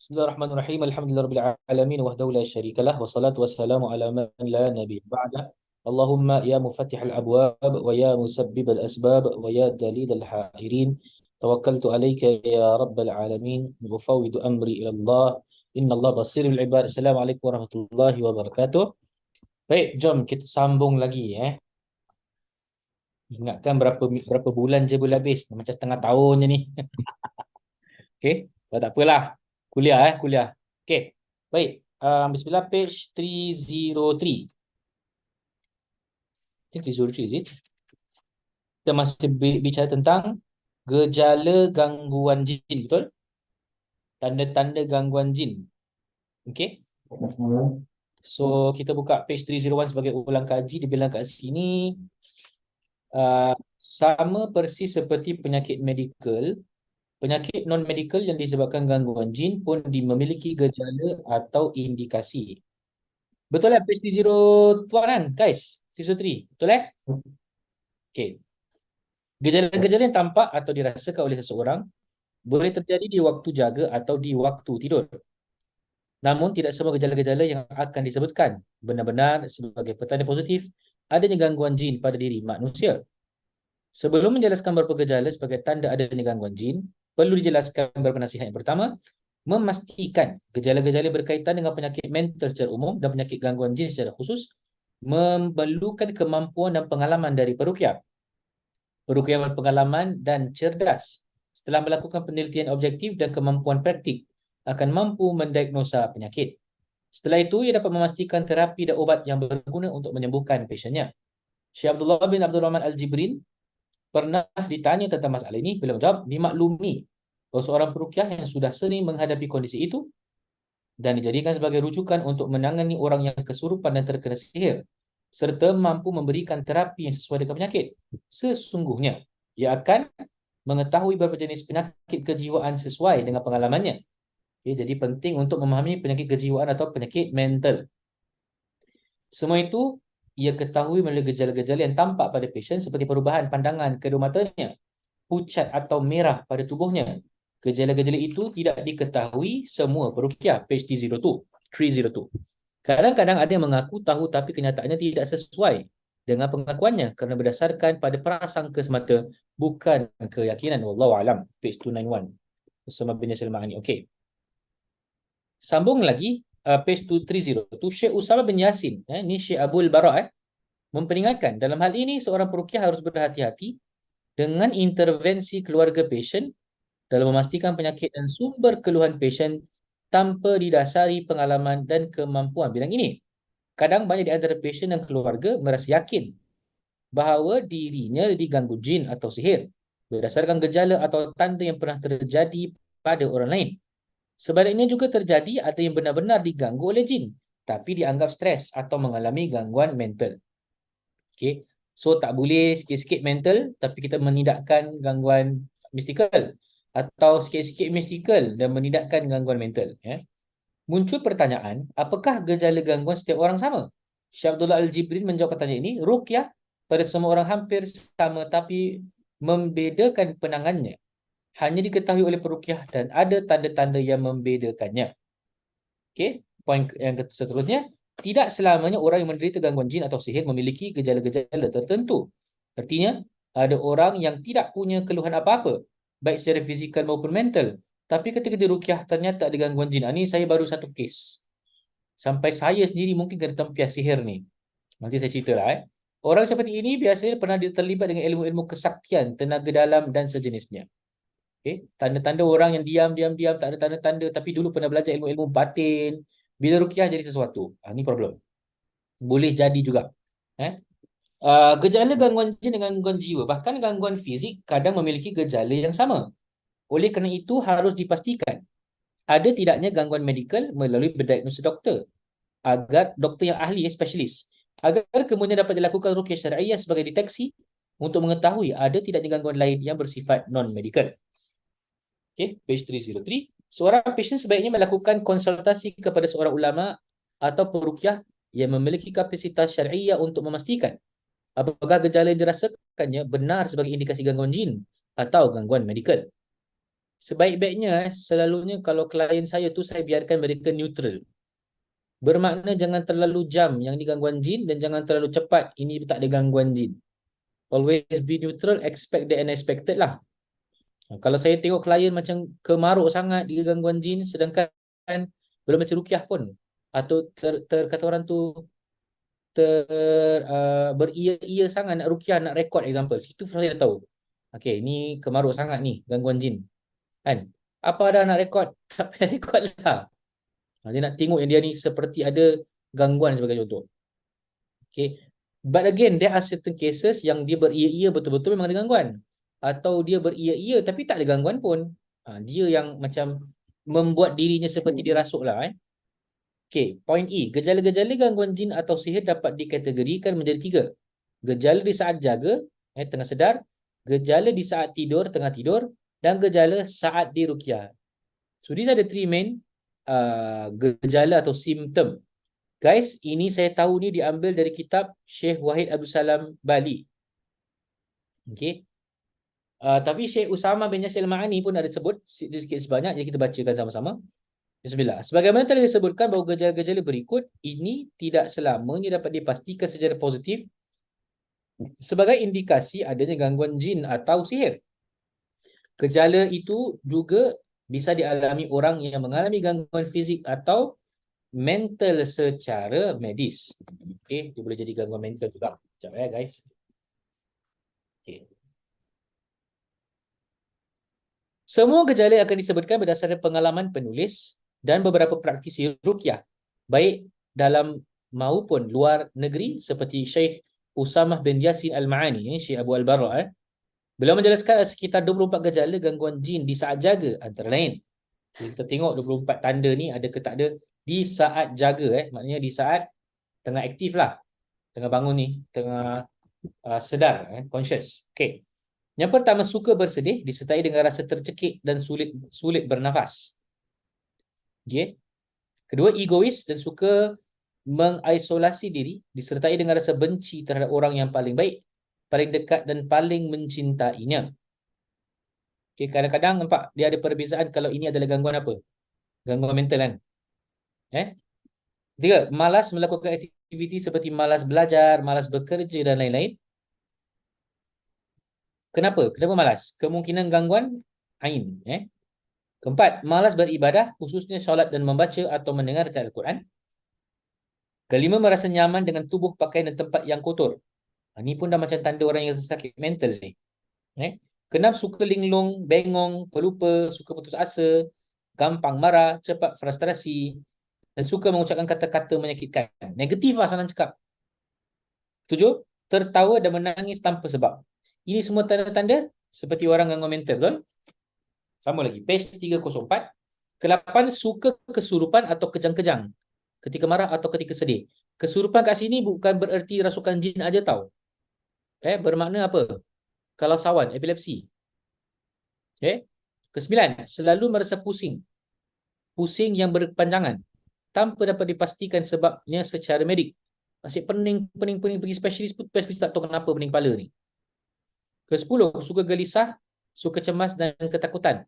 Bismillahirrahmanirrahim. Alhamdulillahirabbil alamin wahdahu la syarikalah wassalatu wassalamu ala man la nabiy ba'da. Allahumma ya mufattihal abwab wa ya musabbibal asbab wa ya dalilal hairin. Tawakkaltu alayka ya rabbal alamin. Ufawwidu amri ila Allah. Innallaha basirul ibad. Assalamualaikum warahmatullahi wabarakatuh. Baik, jom kita sambung lagi Ingatkan berapa bulan je boleh habis. Macam setengah tahun je ni. Okey, tak apalah. Kuliah. Okey. Baik. Bismillah, page 303. 303 is it? Kita masih bicara tentang gejala gangguan jin, betul? Tanda-tanda gangguan jin. Okey. So, kita buka page 301 sebagai ulang kaji. Dia bilang kat sini sama persis seperti penyakit medikal. Penyakit non-medikal yang disebabkan gangguan jin pun memiliki gejala atau indikasi. Betul lah page 301 kan guys? 303. Betul Okey. Gejala-gejala yang tampak atau dirasakan oleh seseorang boleh terjadi di waktu jaga atau di waktu tidur. Namun tidak semua gejala-gejala yang akan disebutkan benar-benar sebagai petanda positif adanya gangguan jin pada diri manusia. Sebelum menjelaskan beberapa gejala sebagai tanda adanya gangguan jin, perlu dijelaskan beberapa nasihat. Yang pertama, memastikan gejala-gejala berkaitan dengan penyakit mental secara umum dan penyakit gangguan jin secara khusus memerlukan kemampuan dan pengalaman dari peruqyah. Peruqyah berpengalaman dan cerdas setelah melakukan penelitian objektif dan kemampuan praktik akan mampu mendiagnosa penyakit. Setelah itu, ia dapat memastikan terapi dan ubat yang berguna untuk menyembuhkan pasiennya. Syekh Abdullah bin Abdul Rahman Al-Jibrin pernah ditanya tentang masalah ini. Beliau menjawab, dimaklumi bahawa seorang peruqyah yang sudah sering menghadapi kondisi itu dan dijadikan sebagai rujukan untuk menangani orang yang kesurupan dan terkena sihir serta mampu memberikan terapi yang sesuai dengan penyakit. Sesungguhnya, ia akan mengetahui beberapa jenis penyakit kejiwaan sesuai dengan pengalamannya. Jadi penting untuk memahami penyakit kejiwaan atau penyakit mental. Semua itu ia ketahui melalui gejala-gejala yang tampak pada pasien seperti perubahan pandangan kedua matanya, pucat atau merah pada tubuhnya. Gejala-gejala itu tidak diketahui semua peruqyah. Page 302. Kadang-kadang ada yang mengaku tahu tapi kenyataannya tidak sesuai dengan pengakuannya kerana berdasarkan pada prasangka semata, bukan keyakinan. Wallahu alam. Page 291. Bersama bin Yasir Ma'ani. Okey. Sambung lagi page 230 tu Syekh Usama bin Yasin, ni Syekh Abdul Bara memperingatkan dalam hal ini seorang peruqyah harus berhati-hati dengan intervensi keluarga pasien dalam memastikan penyakit dan sumber keluhan pasien tanpa didasari pengalaman dan kemampuan bidang ini. Kadang banyak di antara pasien dan keluarga merasa yakin bahawa dirinya diganggu jin atau sihir berdasarkan gejala atau tanda yang pernah terjadi pada orang lain. Sebaliknya juga terjadi ada yang benar-benar diganggu oleh jin tapi dianggap stres atau mengalami gangguan mental. Okey. So tak boleh sikit-sikit mental tapi kita menidakkan gangguan mistikal, atau sikit-sikit mistikal dan menidakkan gangguan mental. Muncul pertanyaan, apakah gejala gangguan setiap orang sama? Syekh Abdullah Al-Jibrin menjawab pertanyaan ini, ruqyah pada semua orang hampir sama tapi membedakan penanganannya. Hanya diketahui oleh peruqyah dan ada tanda-tanda yang membedakannya. Okey, poin yang seterusnya, tidak selamanya orang yang menderita gangguan jin atau sihir memiliki gejala-gejala tertentu. Artinya, ada orang yang tidak punya keluhan apa-apa, baik secara fizikal maupun mental. Tapi ketika diruqyah ternyata ada gangguan jin. Ini saya baru satu kes. Sampai saya sendiri mungkin kena tempias sihir ni. Nanti saya ceritalah. Orang seperti ini biasanya pernah terlibat dengan ilmu-ilmu kesaktian, tenaga dalam dan sejenisnya. Okay. Tanda-tanda orang yang diam, tak ada tanda-tanda tapi dulu pernah belajar ilmu-ilmu batin. Bila ruqyah jadi sesuatu. Ini problem. Boleh jadi juga. Gejala gangguan jin dengan gangguan jiwa, bahkan gangguan fizik kadang memiliki gejala yang sama. Oleh kerana itu harus dipastikan ada tidaknya gangguan medikal melalui berdiagnosis doktor, agar doktor yang ahli, spesialis, agar kemudian dapat dilakukan ruqyah syar'iyah sebagai deteksi untuk mengetahui ada tidaknya gangguan lain yang bersifat non-medikal. Okay, page 303. Seorang pasien sebaiknya melakukan konsultasi kepada seorang ulama atau peruqyah yang memiliki kapasitas syar'iyah untuk memastikan apakah gejala yang dirasakannya benar sebagai indikasi gangguan jin atau gangguan medikal. Sebaik-baiknya selalunya kalau klien saya tu saya biarkan mereka neutral. Bermakna jangan terlalu jam yang ni gangguan jin dan jangan terlalu cepat ini tak ada gangguan jin. Always be neutral, expect the unexpected lah. Kalau saya tengok klien macam kemaruk sangat dia gangguan jin sedangkan belum macam rukiah pun atau kata orang tu beria-ia sangat nak rukiah nak rekod example. Situ saya dah tahu. Okey, ni kemaruk sangat ni gangguan jin. Kan? Apa dah nak rekod? Tak payah rekod lah. Dia nak tengok yang dia ni seperti ada gangguan sebagai contoh. Okay. But again, there are certain cases yang dia beria-ia betul-betul memang ada gangguan. Atau dia beria-ia tapi tak ada gangguan pun. Dia yang macam membuat dirinya seperti dirasuk lah. Okay, point E. Gejala-gejala gangguan jin atau sihir dapat dikategorikan menjadi 3. Gejala di saat jaga, tengah sedar. Gejala di saat tidur, tengah tidur. Dan gejala saat diruqyah. So, these are the 3 main gejala atau simptom. Guys, ini saya tahu ni diambil dari kitab Syekh Wahid Abdul Salam Bali. Okay. Tapi Syekh Usama bin Yasir Al-Ma'ani pun ada sebut sedikit sebanyak. Jadi kita bacakan sama-sama. Bismillah. Sebagaimana telah disebutkan bahawa gejala-gejala berikut ini tidak selamanya dapat dipastikan secara positif sebagai indikasi adanya gangguan jin atau sihir. Gejala itu juga bisa dialami orang yang mengalami gangguan fizik atau mental secara medis. Okey, dia boleh jadi gangguan mental juga. Sekejap guys. Okey. Semua gejala akan disebutkan berdasarkan pengalaman penulis dan beberapa praktisi ruqyah, baik dalam maupun luar negeri seperti Syekh Usamah bin Yasin Al-Ma'ani, Syekh Abu Al-Bara. Beliau menjelaskan sekitar 24 gejala gangguan jin di saat jaga antara lain. Kita tengok 24 tanda ni ada ke tak ada di saat jaga, maknanya di saat tengah aktif lah, tengah bangun ni, tengah sedar, conscious. Okay. Yang pertama, suka bersedih disertai dengan rasa tercekik dan sulit bernafas. Okay. Kedua, egois dan suka mengisolasi diri disertai dengan rasa benci terhadap orang yang paling baik, paling dekat dan paling mencintainya. Okay, kadang-kadang nampak dia ada perbezaan kalau ini adalah gangguan apa? Gangguan mental kan? Tiga, malas melakukan aktiviti seperti malas belajar, malas bekerja dan lain-lain. Kenapa? Kenapa malas? Kemungkinan gangguan ain. Keempat, malas beribadah, khususnya solat dan membaca atau mendengarkan Al-Quran. Kelima, merasa nyaman dengan tubuh, pakaian dan tempat yang kotor. Ini pun dah macam tanda orang yang sakit mental ni. Keenam, suka linglung, bengong, pelupa, suka putus asa, gampang marah, cepat frustrasi dan suka mengucapkan kata-kata menyakitkan. Negatif lah senang cakap. 7, tertawa dan menangis tanpa sebab. Ini semua tanda-tanda seperti orang gangguan mental, betul? Sama lagi, page 304. Ke-8, suka kesurupan atau kejang-kejang ketika marah atau ketika sedih. Kesurupan kat sini bukan bererti rasukan jin aja tau. Bermakna apa? Kalau sawan, epilepsi. Ke-9, selalu merasa pusing. Pusing yang berkepanjangan tanpa dapat dipastikan sebabnya secara medik. Asyik pening pergi spesialis pun spesialis tak tahu kenapa pening kepala ni. Ke-10, suka gelisah, suka cemas dan ketakutan.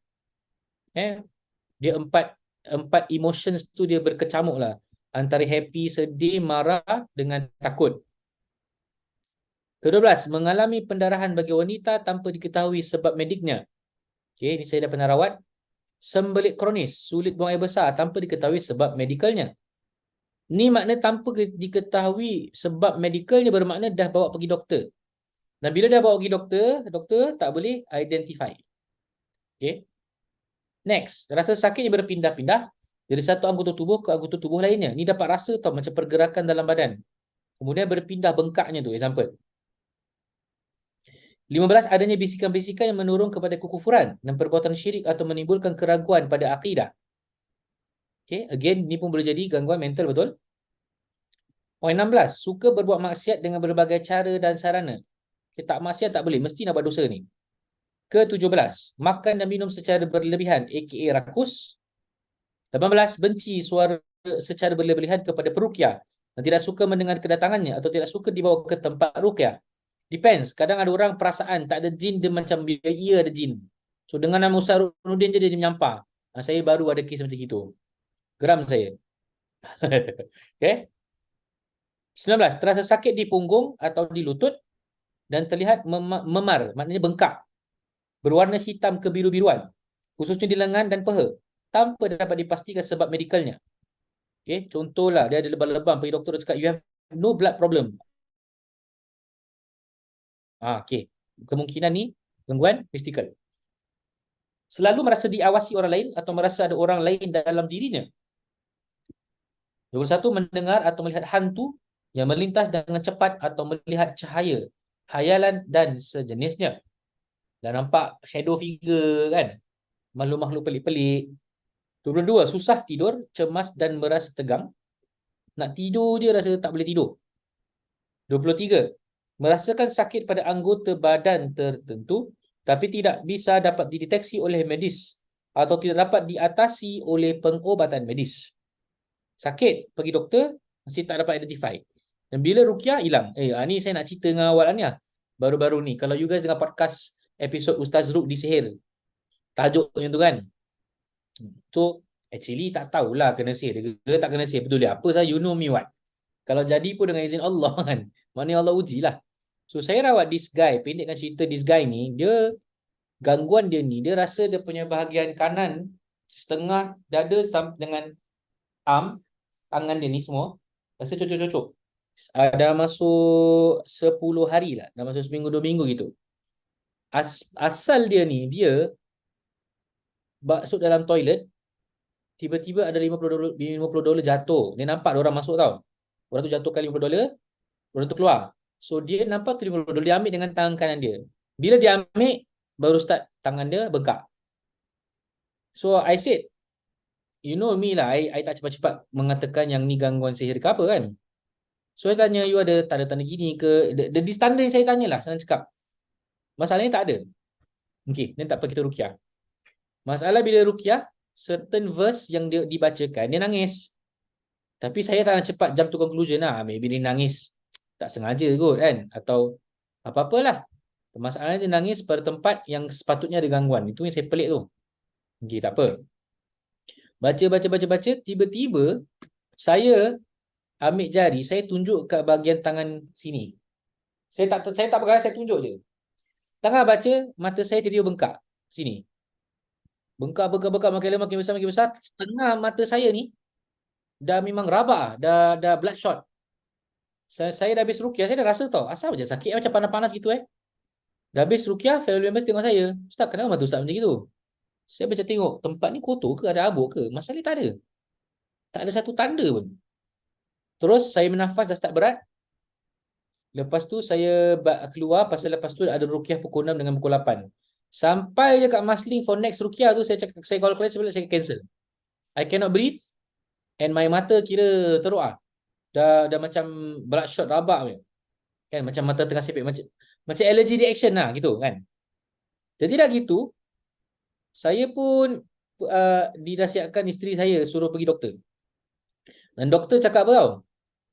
Dia empat emotions tu dia berkecamuk lah. Antara happy, sedih, marah dengan takut. Ke-12, mengalami pendarahan bagi wanita tanpa diketahui sebab mediknya. Okay, ini saya dah pernah rawat. Sembelit kronis, sulit buang air besar tanpa diketahui sebab medikalnya. Ni makna tanpa diketahui sebab medikalnya bermakna dah bawa pergi doktor. Dan bila dah bawa pergi doktor, doktor tak boleh identify. Okay. Next, rasa sakitnya berpindah-pindah dari satu anggota tubuh ke anggota tubuh lainnya. Ni dapat rasa tau macam pergerakan dalam badan. Kemudian berpindah bengkaknya tu, example. 15, adanya bisikan-bisikan yang menurun kepada kekufuran dan perbuatan syirik atau menimbulkan keraguan pada akidah. Okay, again, ni pun boleh jadi gangguan mental, betul? Poin 16, suka berbuat maksiat dengan berbagai cara dan sarana. Okay, tak maksiat tak boleh, mesti nak buat dosa ni. Ke-17, makan dan minum secara berlebihan, aka rakus. 18, benci suara secara berlebihan kepada peruqyah dan tidak suka mendengar kedatangannya atau tidak suka dibawa ke tempat ruqyah. Depends, kadang ada orang perasaan tak ada jin, dia macam ia ada jin. So dengan nama Ustaz Nurdin je dia menyampah. Saya baru ada kes macam itu. Geram saya. Okay. 19. Terasa sakit di punggung atau di lutut dan terlihat memar, maknanya bengkak, berwarna hitam kebiru-biruan, khususnya di lengan dan peha, tanpa dapat dipastikan sebab medikalnya. Okay. Contohlah, dia ada lebam-lebam, pergi doktor, dia cakap, you have no blood problem. Okay. Kemungkinan ni gangguan mistikal. Selalu merasa diawasi orang lain atau merasa ada orang lain dalam dirinya. 21. Mendengar atau melihat hantu yang melintas dengan cepat atau melihat cahaya, hayalan dan sejenisnya. Dah nampak shadow figure kan? Makhluk-makhluk pelik-pelik. 22. Susah tidur, cemas dan merasa tegang. Nak tidur je rasa tak boleh tidur. 23. Merasakan sakit pada anggota badan tertentu tapi tidak bisa dapat dideteksi oleh medis atau tidak dapat diatasi oleh pengobatan medis. Sakit, pergi doktor, masih tak dapat identify. Dan bila ruqyah, hilang. Ni saya nak cerita dengan awak ni lah. Baru-baru ni. Kalau you guys dengar podcast episod Ustaz Ruk di Sihir, tajuknya tu kan. So, actually tak tahulah kena sihir ke tak kena sihir. Betul dia. Apa saya, you know me what. Kalau jadi pun dengan izin Allah kan. Maknanya Allah ujilah. So, saya rawat this guy. Pendekkan cerita this guy ni, dia gangguan dia ni, dia rasa dia punya bahagian kanan, setengah dada dengan arm, tangan dia ni semua rasa cocok-cocok. Dah masuk 10 hari lah. Dah masuk seminggu 2 minggu gitu. Asal dia ni, dia masuk dalam toilet, tiba-tiba ada $50 jatuh. Dia nampak orang masuk tau. Orang tu jatuhkan $50, orang tu keluar. So dia nampak tu $50, dia ambil dengan tangan kanan dia. Bila dia ambil, baru start tangan dia bengkak. So I said, you know me lah, I tak cepat-cepat mengatakan yang ni gangguan sihir ke apa kan. So saya tanya, you ada tanda-tanda gini ke? Di standard yang saya tanyalah, senang cakap. Masalahnya tak ada. Okay, then tak apa kita ruqyah. Masalah bila ruqyah, certain verse yang dia dibacakan, dia nangis. Tapi saya tak nak cepat jump to conclusion lah. Maybe dia nangis tak sengaja kot kan. Atau apa-apalah. Masalahnya dia nangis pada tempat yang sepatutnya ada gangguan. Itu yang saya pelik tu. Okay, tak apa. Baca, tiba-tiba saya ambil jari, saya tunjuk kat bahagian tangan sini. Saya tak bergerak, saya tunjuk je. Tengah baca, mata saya tiba-tiba bengkak. Sini. Bengkak, makin besar. Tengah mata saya ni, dah memang rabak, dah bloodshot. Saya dah habis ruqyah, saya dah rasa tau, asal je sakit macam panas-panas gitu Dah habis ruqyah, family members tengok saya. Ustaz, kenapa mata Ustaz macam gitu? Saya macam tengok, tempat ni kotor ke, ada abuk ke? Masalah tak ada. Tak ada satu tanda pun. Terus saya menafas dah start berat. Lepas tu saya keluar, pasal lepas tu ada ruqyah pukul 6 dengan pukul 8. Sampai je kat Marsiling for next ruqyah tu, saya call college, saya cancel. I cannot breathe and my mata kira teruk ah. Dah macam bloodshot rabak punya. Kan macam mata tengah sepit, macam allergy reaction lah gitu kan. Jadi dah gitu, saya pun dinasihatkan isteri saya suruh pergi doktor. Dan doktor cakap apa tau?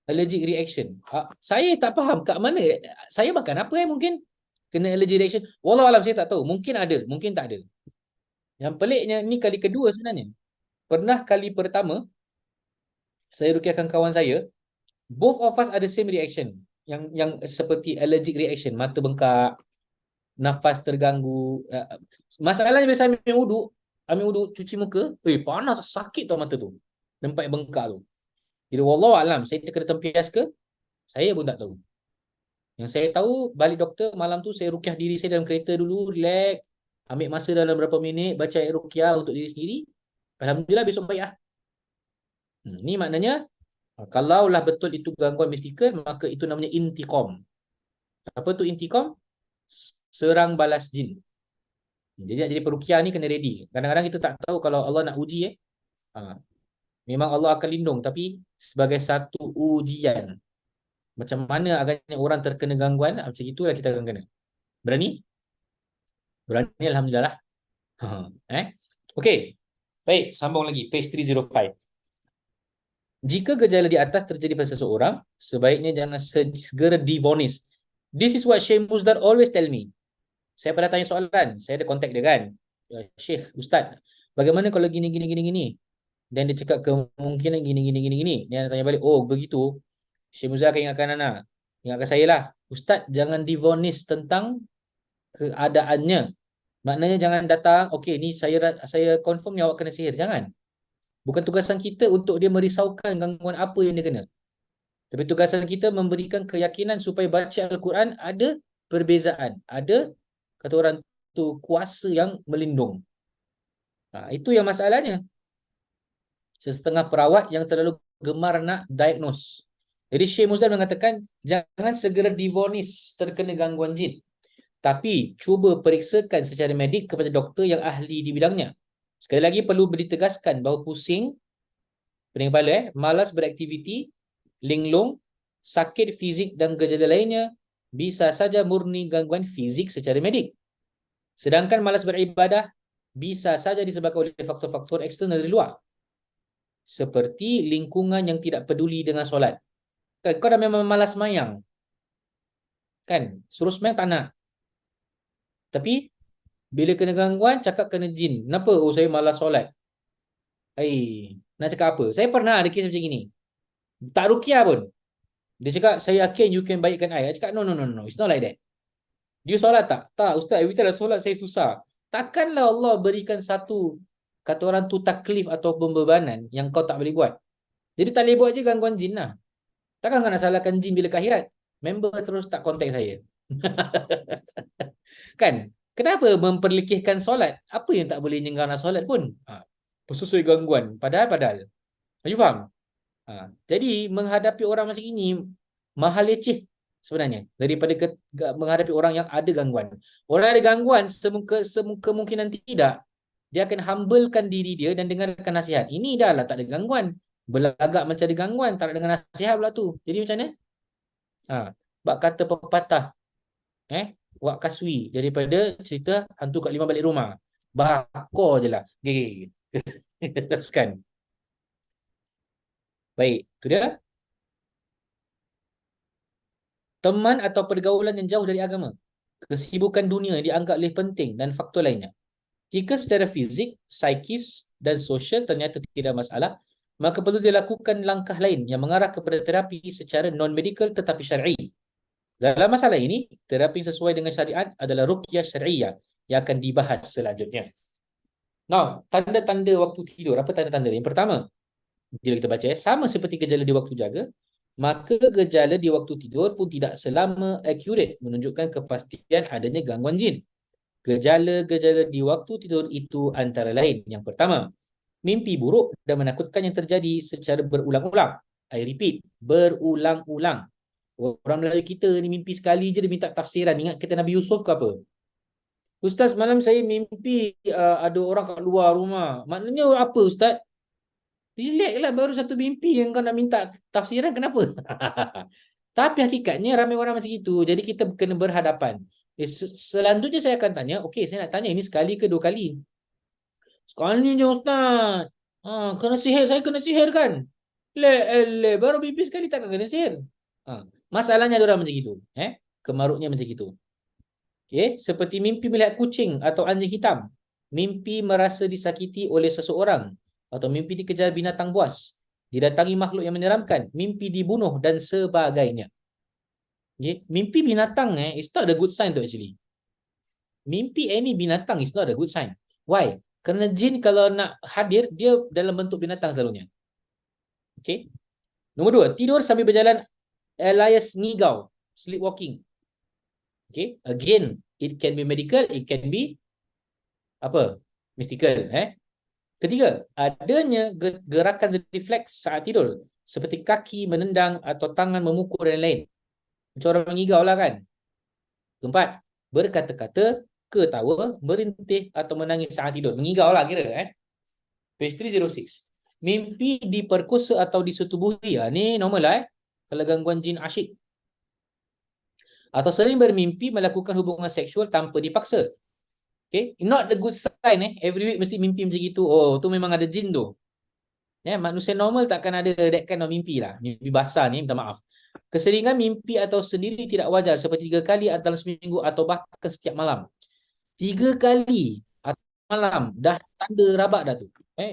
Allergic reaction. Saya tak faham kat mana. Saya makan apa mungkin kena allergic reaction. Wallahualam saya tak tahu. Mungkin ada, mungkin tak ada. Yang peliknya ni kali kedua sebenarnya. Pernah kali pertama saya ruqyahkan kawan saya, both of us ada same reaction. Yang seperti allergic reaction, mata bengkak, nafas terganggu. Masalahnya bila saya ambil wuduk, cuci muka, panas sakit tau mata tu. Tempat bengkak tu. Jadi wallahualam saya kena tempias ke? Saya pun tak tahu. Yang saya tahu, balik doktor malam tu saya ruqyah diri saya dalam kereta dulu, relax, ambil masa dalam berapa minit, baca ayat ruqyah untuk diri sendiri. Alhamdulillah besok baik lah. Ni maknanya, kalaulah betul itu gangguan mistikal, maka itu namanya intiqam. Apa tu intiqam? Serang balas jin. Jadi nak jadi peruqyah ni kena ready. Kadang-kadang kita tak tahu kalau Allah nak uji memang Allah akan lindung, tapi sebagai satu ujian. Macam mana agaknya orang terkena gangguan, macam itulah kita akan kena. Berani? Berani, alhamdulillah lah. Okey. Baik, sambung lagi page 305. Jika gejala di atas terjadi pada seseorang, sebaiknya jangan segera divonis. This is what Syekh Muzdar always tell me. Saya pernah tanya soalan, saya ada kontak dia kan. Syekh, Ustaz, bagaimana kalau gini, gini, gini, gini? Dan dia cakap kemungkinan gini, gini, gini, gini. Dia tanya balik, oh begitu. Syekh Muzakir ingatkan anak. Ingatkan saya lah. Ustaz, jangan divonis tentang keadaannya. Maknanya jangan datang, okey ni saya confirm ni awak kena sihir. Jangan. Bukan tugasan kita untuk dia merisaukan gangguan apa yang dia kena. Tapi tugasan kita memberikan keyakinan supaya baca Al-Quran ada perbezaan. Ada, kata orang tu, kuasa yang melindung. Itu yang masalahnya. Setengah perawat yang terlalu gemar nak diagnose. Jadi Syekh Muzal mengatakan, jangan segera divonis terkena gangguan jin. Tapi cuba periksakan secara medik kepada doktor yang ahli di bidangnya. Sekali lagi perlu ditegaskan bahawa pusing, pening kepala, malas beraktiviti, linglung, sakit fizik dan gejala lainnya bisa saja murni gangguan fizik secara medik. Sedangkan malas beribadah bisa saja disebabkan oleh faktor-faktor eksternal dari luar. Seperti lingkungan yang tidak peduli dengan solat. Kan, kau dah memang malas mayang. Kan, suruh semayang tak nak. Tapi bila kena gangguan, cakap kena jin. Kenapa? Oh, saya malas solat. Nak cakap apa? Saya pernah ada kes macam ini. Tak ruqyah pun. Dia cakap, saya yakin you can baikkan I. Saya cakap, no, no, no, no. It's not like that. Dia solat tak? Tak, Ustaz. Every time solat, saya susah. Takkanlah Allah berikan satu, kata orang tu, taklif atau pembebanan yang kau tak boleh buat. Jadi tak boleh buat je gangguan jin lah. Takkan kau nak salahkan jin bila ke akhirat? Member terus tak kontak saya. Kan? Kenapa memperlekehkan solat? Apa yang tak boleh nyenggang nak solat pun? Sesuai gangguan. Padahal. You faham? Jadi menghadapi orang macam ini mahal leceh sebenarnya daripada menghadapi orang yang ada gangguan. Orang ada gangguan kemungkinan tidak dia akan humblekan diri dia dan dengarkan nasihat. Ini dah lah tak ada gangguan. Belagak macam ada gangguan, tak ada dengar nasihat pula tu. Jadi macam mana? Bak kata pepatah Wak Kaswi daripada cerita hantu kat lima balik rumah. Bakor je lah. Teruskan. Baik, tu dia. Teman atau pergaulan yang jauh dari agama. Kesibukan dunia dianggap lebih penting dan faktor lainnya. Jika secara fizik, psikis dan sosial ternyata tidak masalah, maka perlu dilakukan langkah lain yang mengarah kepada terapi secara non-medical tetapi syar'i. Dalam masalah ini, terapi sesuai dengan syariat adalah ruqyah syariah yang akan dibahas selanjutnya. Now, tanda-tanda waktu tidur. Apa tanda-tanda? Yang pertama, bila kita baca, sama seperti gejala di waktu jaga, maka gejala di waktu tidur pun tidak selama accurate menunjukkan kepastian adanya gangguan jin. Gejala-gejala di waktu tidur itu antara lain. Yang pertama, mimpi buruk dan menakutkan yang terjadi secara berulang-ulang. I repeat, berulang-ulang. Orang Melayu kita ni mimpi sekali je dia minta tafsiran. Ingat kita Nabi Yusuf ke apa? Ustaz, malam saya mimpi ada orang kat luar rumah. Maknanya apa, Ustaz? Relax lah, baru satu mimpi yang kau nak minta tafsiran, kenapa? Tapi hakikatnya ramai orang macam itu. Jadi kita kena berhadapan. Selanjutnya saya akan tanya, okey, saya nak tanya ini sekali ke dua kali? Sekali je, Ustaz. Kena sihir, saya kena sihir kan? Baru mimpi sekali takkan kena sihir. Masalahnya ada orang macam itu. Kemaruknya macam itu. Okay? Seperti mimpi melihat kucing atau anjing hitam. Mimpi merasa disakiti oleh seseorang. Atau mimpi dikejar binatang buas. Didatangi makhluk yang menyeramkan. Mimpi dibunuh dan sebagainya. Okay? Mimpi binatang is not a good sign tu actually. Mimpi any binatang is not a good sign. Why? Kerana jin kalau nak hadir, dia dalam bentuk binatang selalunya. Okay? Nombor dua, tidur sambil berjalan alias ngigau, sleepwalking. Okay? Again, it can be medical, it can be apa? Mystical. Ketiga, adanya gerakan refleks saat tidur. Seperti kaki menendang atau tangan memukul dan lain. Macam orang mengigau lah kan. Keempat, berkata-kata, ketawa, merintih atau menangis saat tidur. Mengigau lah kira. Page 306. Mimpi diperkosa atau disetubuhi. Ni normal lah. Kalau gangguan jin asyik. Atau sering bermimpi melakukan hubungan seksual tanpa dipaksa. Okay, not the good sign. Every week mesti mimpi macam itu. Oh, tu memang ada jin tu. Manusia normal takkan ada that kind of mimpi lah. Mimpi basah ni, minta maaf. Keseringan mimpi atau sendiri tidak wajar seperti 3 kali dalam seminggu atau bahkan setiap malam. 3 kali malam. Dah tanda rabak dah tu.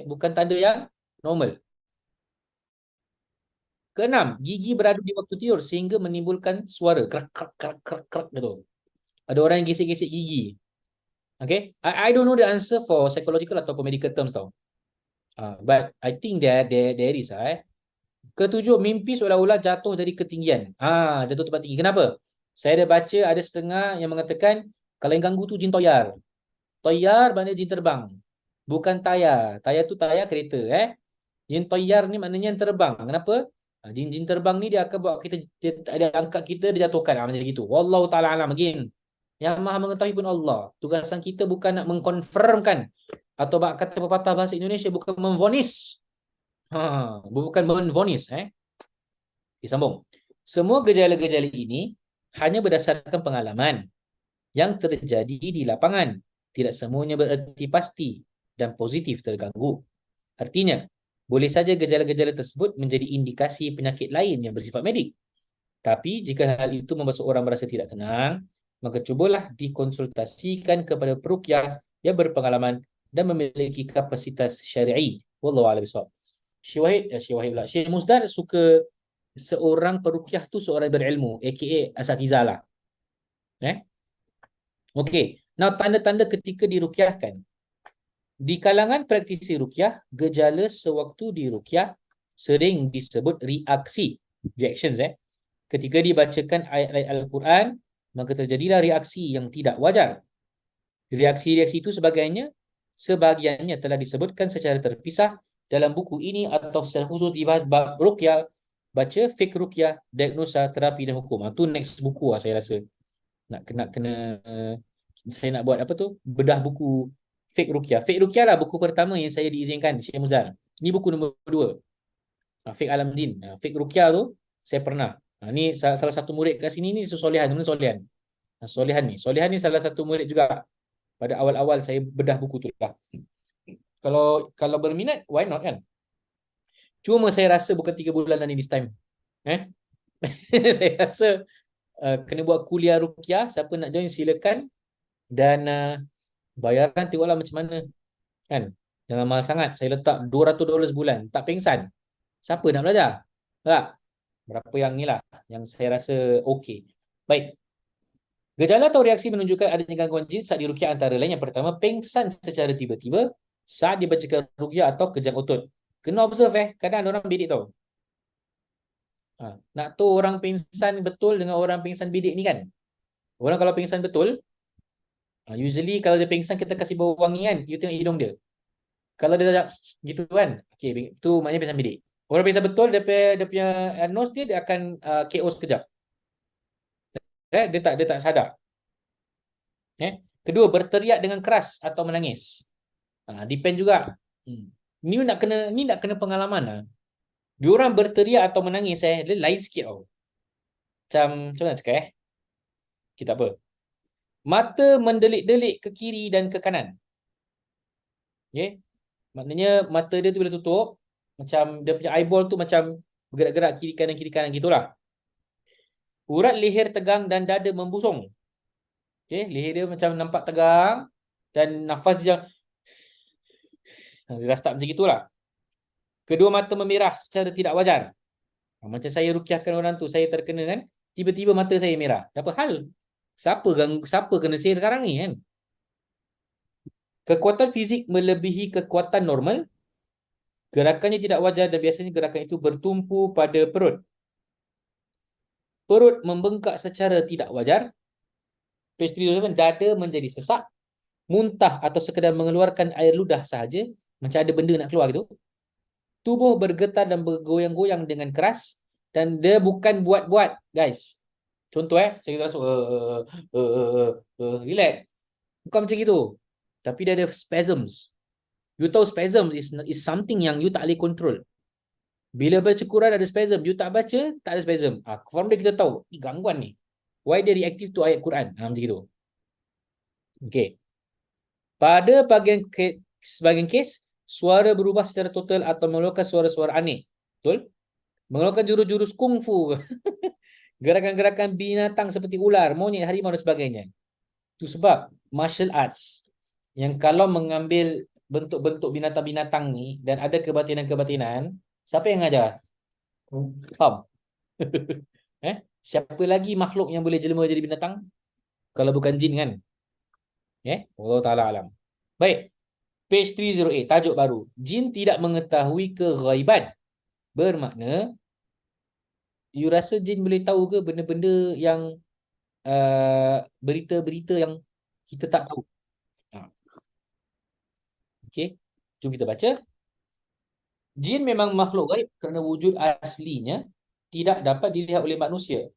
Bukan tanda yang normal. Keenam, gigi beradu di waktu tidur sehingga menimbulkan suara kerak kerak kerak kerak kerak gitu. Ada orang yang gesek-gesek gigi. Okay, I don't know the answer for psychological ataupun medical terms tau. But I think there is Ketujuh, mimpi seolah-olah jatuh dari ketinggian. Jatuh tempat tinggi. Kenapa? Saya ada baca ada setengah yang mengatakan kalau yang ganggu tu jin toyar. Toyar maknanya jin terbang. Bukan tayar. Tayar tu tayar kereta Jin toyar ni maknanya yang terbang. Kenapa? Jin-jin terbang ni dia akan buat kita dia angkat kita dia jatuhkan. Macam gitu. Wallahu taala alam again. Yang Maha mengetahui pun Allah. Tugasan kita bukan nak mengkonfirmkan atau kata pepatah bahasa Indonesia bukan memvonis. Bukan menvonis Disambung. Semua gejala-gejala ini hanya berdasarkan pengalaman yang terjadi di lapangan. Tidak semuanya bererti pasti dan positif terganggu. Artinya, boleh saja gejala-gejala tersebut menjadi indikasi penyakit lain yang bersifat medik. Tapi jika hal itu membuat seorang merasa tidak tenang, maka cubalah dikonsultasikan kepada peruqyah yang berpengalaman dan memiliki kapasitas syar'i. Wallahu a'lam bishawab. Syekh Musdar suka seorang peruqyah tu seorang berilmu, aka asatizah lah. Okey. Now tanda-tanda ketika diruqyahkan. Di kalangan praktisi ruqyah, gejala sewaktu diruqyah sering disebut reaksi. Reactions Ketika dibacakan ayat-ayat Al-Quran, maka terjadilah reaksi yang tidak wajar. Reaksi-reaksi itu sebagiannya telah disebutkan secara terpisah dalam buku ini atau secara khusus dibahas bab ruqyah, baca fiqh ruqyah, diagnosa, terapi dan hukum. Itu next buku saya rasa. Nak kena saya nak buat apa tu? Bedah buku fiqh ruqyah. Fiqh ruqyah lah buku pertama yang saya diizinkan Syekh Muzdar. Ini buku nombor 2. Fiqh Alam Jin. Fiqh ruqyah tu saya pernah. Ni salah satu murid kat sini ni Solehan, mana Solehan? Solehan ni salah satu murid juga. Pada awal-awal saya bedah buku tu lah. Kalau berminat, why not kan? Cuma saya rasa bukan 3 bulan ni this time. Saya rasa kena buat kuliah ruqyah. Siapa nak join silakan. Dan bayaran tengoklah macam mana. Kan? Jangan mahal sangat. Saya letak $200 sebulan. Tak pengsan. Siapa nak belajar? Tak? Berapa yang ni lah. Yang saya rasa okey. Baik. Gejala atau reaksi menunjukkan adanya gangguan jin saat diruqyah antara lain. Yang pertama, pengsan secara tiba-tiba saat dibacakan ruqyah atau kejang otot. Kena observe kadang ada orang bidik tau. Nak tahu orang pingsan betul dengan orang pingsan bidik ni kan. Orang kalau pingsan betul, usually kalau dia pingsan kita kasih bau wangi kan, you tengok hidung dia. Kalau dia tak gitu kan, okay, tu maknanya pingsan bidik. Orang pingsan betul, dia punya nose dia akan KO sekejap. Dia tak sadar. Kedua, berteriak dengan keras atau menangis. Depend juga. Ni nak kena pengalaman. Diorang berteriak atau menangis dia lain sikit tau. Macam mana cakap kita apa? Mata mendelik-delik ke kiri dan ke kanan. Maknanya mata dia tu bila tutup, macam dia punya eyeball tu macam bergerak-gerak kiri kanan gitulah. Urat leher tegang dan dada membusung. Leher dia macam nampak tegang dan nafas dia start macam gitulah. Kedua mata memerah secara tidak wajar. Macam saya ruqyahkan orang tu, saya terkena kan, tiba-tiba mata saya merah. Apa hal? Siapa kena sihir sekarang ni kan? Kekuatan fizik melebihi kekuatan normal. Gerakannya tidak wajar dan biasanya gerakan itu bertumpu pada perut. Perut membengkak secara tidak wajar. Page 37, dada menjadi sesak, muntah atau sekadar mengeluarkan air ludah sahaja, macam ada benda nak keluar gitu. Tubuh bergetar dan bergoyang-goyang dengan keras dan dia bukan buat-buat, guys. Contoh saya kita masuk relax. Bukan macam gitu. Tapi dia ada spasms. You tahu spasms is something yang you tak boleh control. Bila baca Quran ada spasm, you tak baca, tak ada spasm. From dia kita tahu, gangguan ni. Why dia reactive to ayat Quran? Macam gitu. Okay. Pada sebagian kes, suara berubah secara total atau mengeluarkan suara-suara aneh. Betul? Mengeluarkan jurus-jurus kungfu. Gerakan-gerakan binatang seperti ular, monyet, harimau dan sebagainya. Itu sebab martial arts. yang kalau mengambil bentuk-bentuk binatang-binatang ni dan ada kebatinan-kebatinan, siapa yang ngajar? Faham? Eh? Siapa lagi makhluk yang boleh jelma jadi binatang? Kalau bukan jin kan? Allah Ta'ala alam. Baik, page 308, tajuk baru. Jin tidak mengetahui keghaiban. Bermakna, you rasa jin boleh tahu ke benda-benda yang berita-berita yang kita tak tahu? Ha, Okey, jom kita baca. Jin memang makhluk gaib kerana wujud aslinya tidak dapat dilihat oleh manusia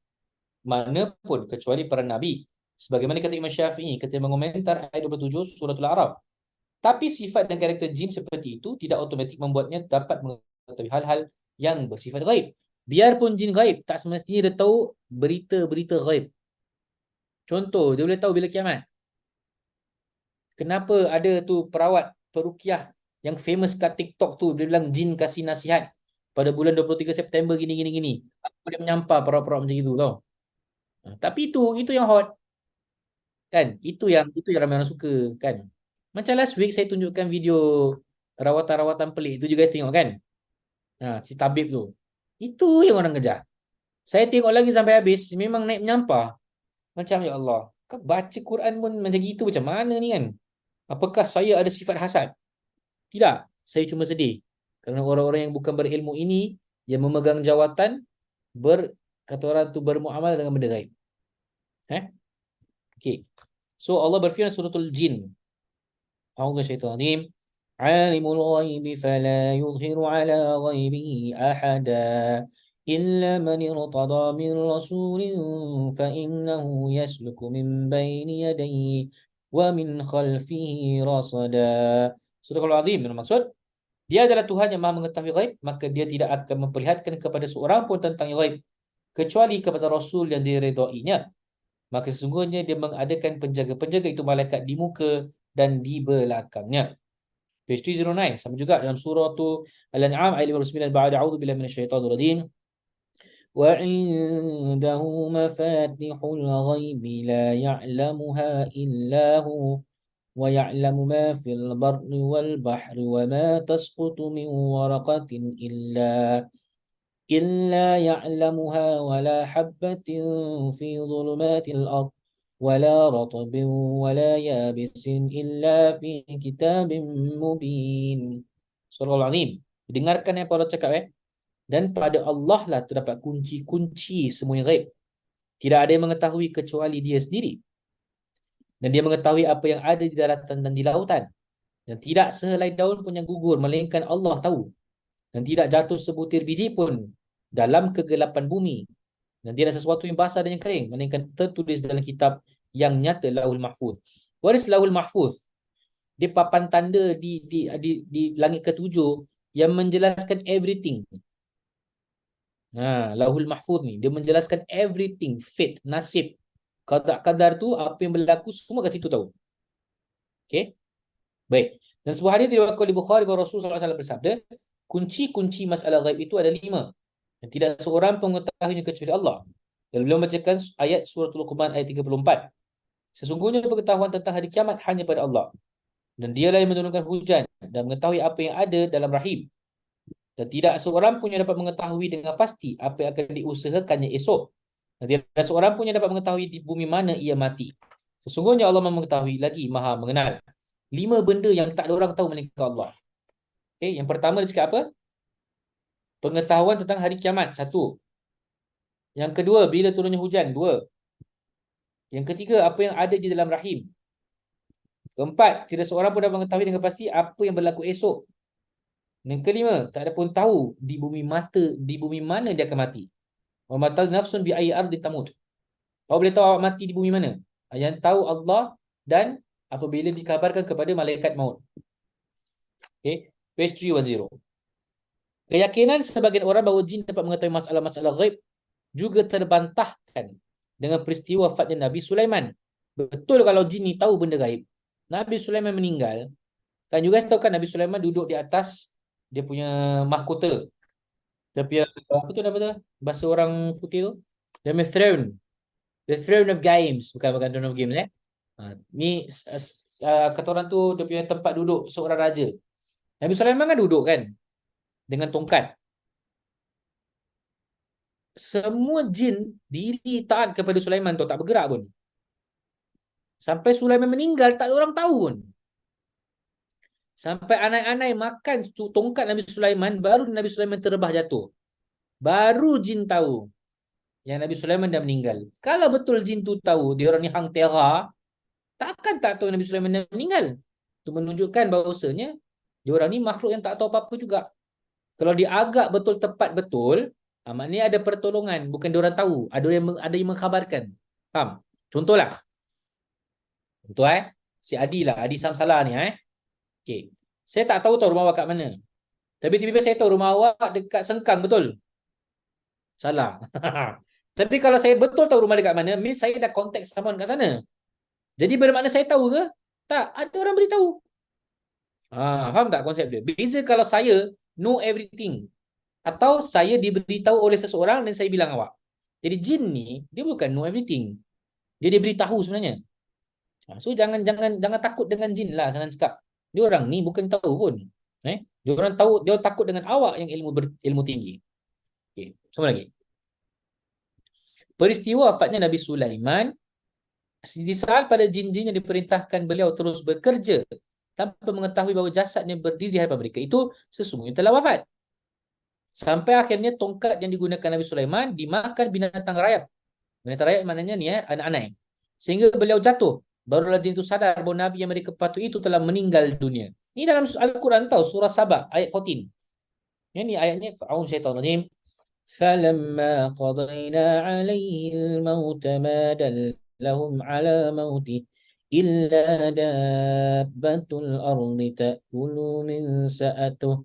manapun kecuali para nabi. Sebagaimana kata Imam Syafi'i ketika mengomentar ayat 27 surah Al-A'raf. Tapi sifat dan karakter jin seperti itu tidak automatik membuatnya dapat mengetahui hal-hal yang bersifat gaib. Biarpun jin gaib, tak semestinya dia tahu berita-berita gaib. Contoh, dia boleh tahu bila kiamat. Kenapa ada tu perawat perukiah yang famous kat TikTok tu, dia bilang jin kasih nasihat pada bulan 23 September gini gini gini. Apa dia menyampah perawat-perawat macam itu tau. Tapi itu yang hot kan? Itu yang ramai orang suka kan? Macam last week saya tunjukkan video rawatan-rawatan pelik tu juga guys tengok kan? Si tabib tu. Itu yang orang kejar. Saya tengok lagi sampai habis, memang naik menyampah. Macam ya Allah, kau baca Quran pun macam gitu macam mana ni kan? Apakah saya ada sifat hasad? Tidak, saya cuma sedih. Kerana orang-orang yang bukan berilmu ini, yang memegang jawatan, kata orang tu bermuamal dengan benda gaib. Okay. So Allah berfirman suratul Jin. A'udzu minasyaitonir rajim. Alimul ghaibi fala yuzhiru ala ghaibihi ahada illa man irtada min rasulin fa innahu yasluku min baini yadayhi wa min khalfihi rasada. Surah Al-Azim bermaksud dia adalah Tuhan yang Maha mengetahui ghaib, maka dia tidak akan memperlihatkan kepada seorang pun tentang ghaib kecuali kepada rasul yang diredainya. Maka sesungguhnya dia mengadakan penjaga-penjaga itu malaikat di muka dan di belakangnya. Page 309 sama juga dalam surah tu Al-An'am ayat 59, ba'da a'udzu billahi minasyaitonir rajim. Wa 'indahu mafatihul ghaibi la ya'lamuha illa hu wa ya'lamu ma fil barri wal bahri wa ma tasqutu min waraqatin إلا يعلمها ولا حبة في ظلمات الأرض ولا رطب ولا يابس إلا في كتاب مبين. Surah Al-Azim. Dengarkan yang Allah cakap Dan pada Allah lah terdapat kunci-kunci semua yang gaib. Tidak ada yang mengetahui kecuali dia sendiri. Dan dia mengetahui apa yang ada di daratan dan di lautan. Dan tidak sehelai daun pun yang gugur, melainkan Allah tahu. Dan tidak jatuh sebutir biji pun dalam kegelapan bumi. Dan tidak sesuatu yang basah dan yang kering, melainkan tertulis dalam kitab yang nyata, Lauhul Mahfuz. What is Lauhul Mahfuz? Dia papan tanda di langit ketujuh yang menjelaskan everything. Lauhul Mahfuz ni dia menjelaskan everything, fate, nasib, qada-qadar tu, apa yang berlaku semua kat situ tahu. Okey. Baik. Dan sebuah hadis diriwayatkan oleh Bukhari bahawa Rasulullah SAW bersabda, kunci-kunci masalah gaib itu ada 5. Dan tidak seorang pun mengetahuinya kecuali Allah. Dan beliau membacakan ayat surah Luqman ayat 34. Sesungguhnya pengetahuan tentang hari kiamat hanya pada Allah. Dan dialah yang menurunkan hujan dan mengetahui apa yang ada dalam rahim. Dan tidak seorang pun yang dapat mengetahui dengan pasti apa yang akan diusahakannya esok. Dan tidak seorang pun yang dapat mengetahui di bumi mana ia mati. Sesungguhnya Allah mengetahui lagi maha mengenal. 5 benda yang tak ada orang tahu melainkan Allah. Okay, yang pertama dia cakap apa? Pengetahuan tentang hari kiamat, 1. Yang kedua, bila turunnya hujan, 2. Yang ketiga, apa yang ada di dalam rahim. Keempat, tidak seorang pun dapat mengetahui dengan pasti apa yang berlaku esok. Yang kelima, tak ada pun tahu di bumi mana dia akan mati. Wa matal nafsun bi ayyi ardi tamut. Kau boleh tahu awak mati di bumi mana? Yang tahu Allah dan apabila dikabarkan kepada malaikat maut. Okay, page 310. Keyakinan sebagian orang bahawa jin dapat mengetahui masalah-masalah ghaib juga terbantahkan dengan peristiwa wafatnya Nabi Sulaiman. Betul kalau jin ni tahu benda gaib. Nabi Sulaiman meninggal. Kan juga tahu kan Nabi Sulaiman duduk di atas dia punya mahkota. Dia punya apa tu nama tu? Bahasa orang putih tu. Dia punya throne. The throne of games. Bukan throne of games ni kata orang tu dia punya tempat duduk seorang raja. Nabi Sulaiman kan duduk kan dengan tongkat. Semua jin diri taat kepada Sulaiman tu, tak bergerak pun. Sampai Sulaiman meninggal tak ada orang tahu pun. Sampai anai-anai makan tongkat Nabi Sulaiman, baru Nabi Sulaiman terbah jatuh. Baru jin tahu yang Nabi Sulaiman dah meninggal. Kalau betul jin tu tahu dia orang ni hang tera, takkan tak tahu Nabi Sulaiman dah meninggal. Itu menunjukkan bahawasanya dia orang ni makhluk yang tak tahu apa-apa juga. Kalau dia agak betul tepat betul, maknanya ada pertolongan, bukan dia orang tahu, ada yang mengkhabarkan. Faham? Contohlah. Contoh si Adi lah, Adi Samsalah ni Okey. Saya tak tahu rumah awak kat mana. Tapi tiba-tiba saya tahu rumah awak dekat Sengkang, betul? Salah. Tapi kalau saya betul tahu rumah dekat mana, means saya dah contact someone kat sana. Jadi bermakna saya tahu ke? Tak, ada orang beritahu. Faham tak konsep dia? Beza kalau saya know everything atau saya diberitahu oleh seseorang dan saya bilang awak. Jadi jin ni dia bukan know everything. Dia diberitahu sebenarnya. So jangan takut dengan jin lah, senang cakap. Dia orang ni bukan tahu pun. Dia orang tahu, dia takut dengan awak yang ilmu tinggi. Okey, sama lagi. Peristiwa wafatnya Nabi Sulaiman disal pada jin-jin yang diperintahkan beliau terus bekerja tanpa mengetahui bahawa jasadnya berdiri di hadapan mereka itu sesungguhnya telah wafat. Sampai akhirnya tongkat yang digunakan Nabi Sulaiman dimakan binatang rayap. Binatang rayap maknanya ni anak-anak. Sehingga beliau jatuh. Barulah jin itu sadar bahawa Nabi yang mereka patuhi itu telah meninggal dunia. Ini dalam Al-Quran tahu, surah Sabah ayat 14. Ini ayatnya fa'un syaitan rajim. فَلَمَّا قَضَيْنَا عَلَيْهِ الْمَوْتَ مَا دَلَّهُمْ عَلَى مَوْتِهِ إِلَّا دَابَّةُ الْأَرْضِ تَأْكُلُ مِنْ سَأَتَهُ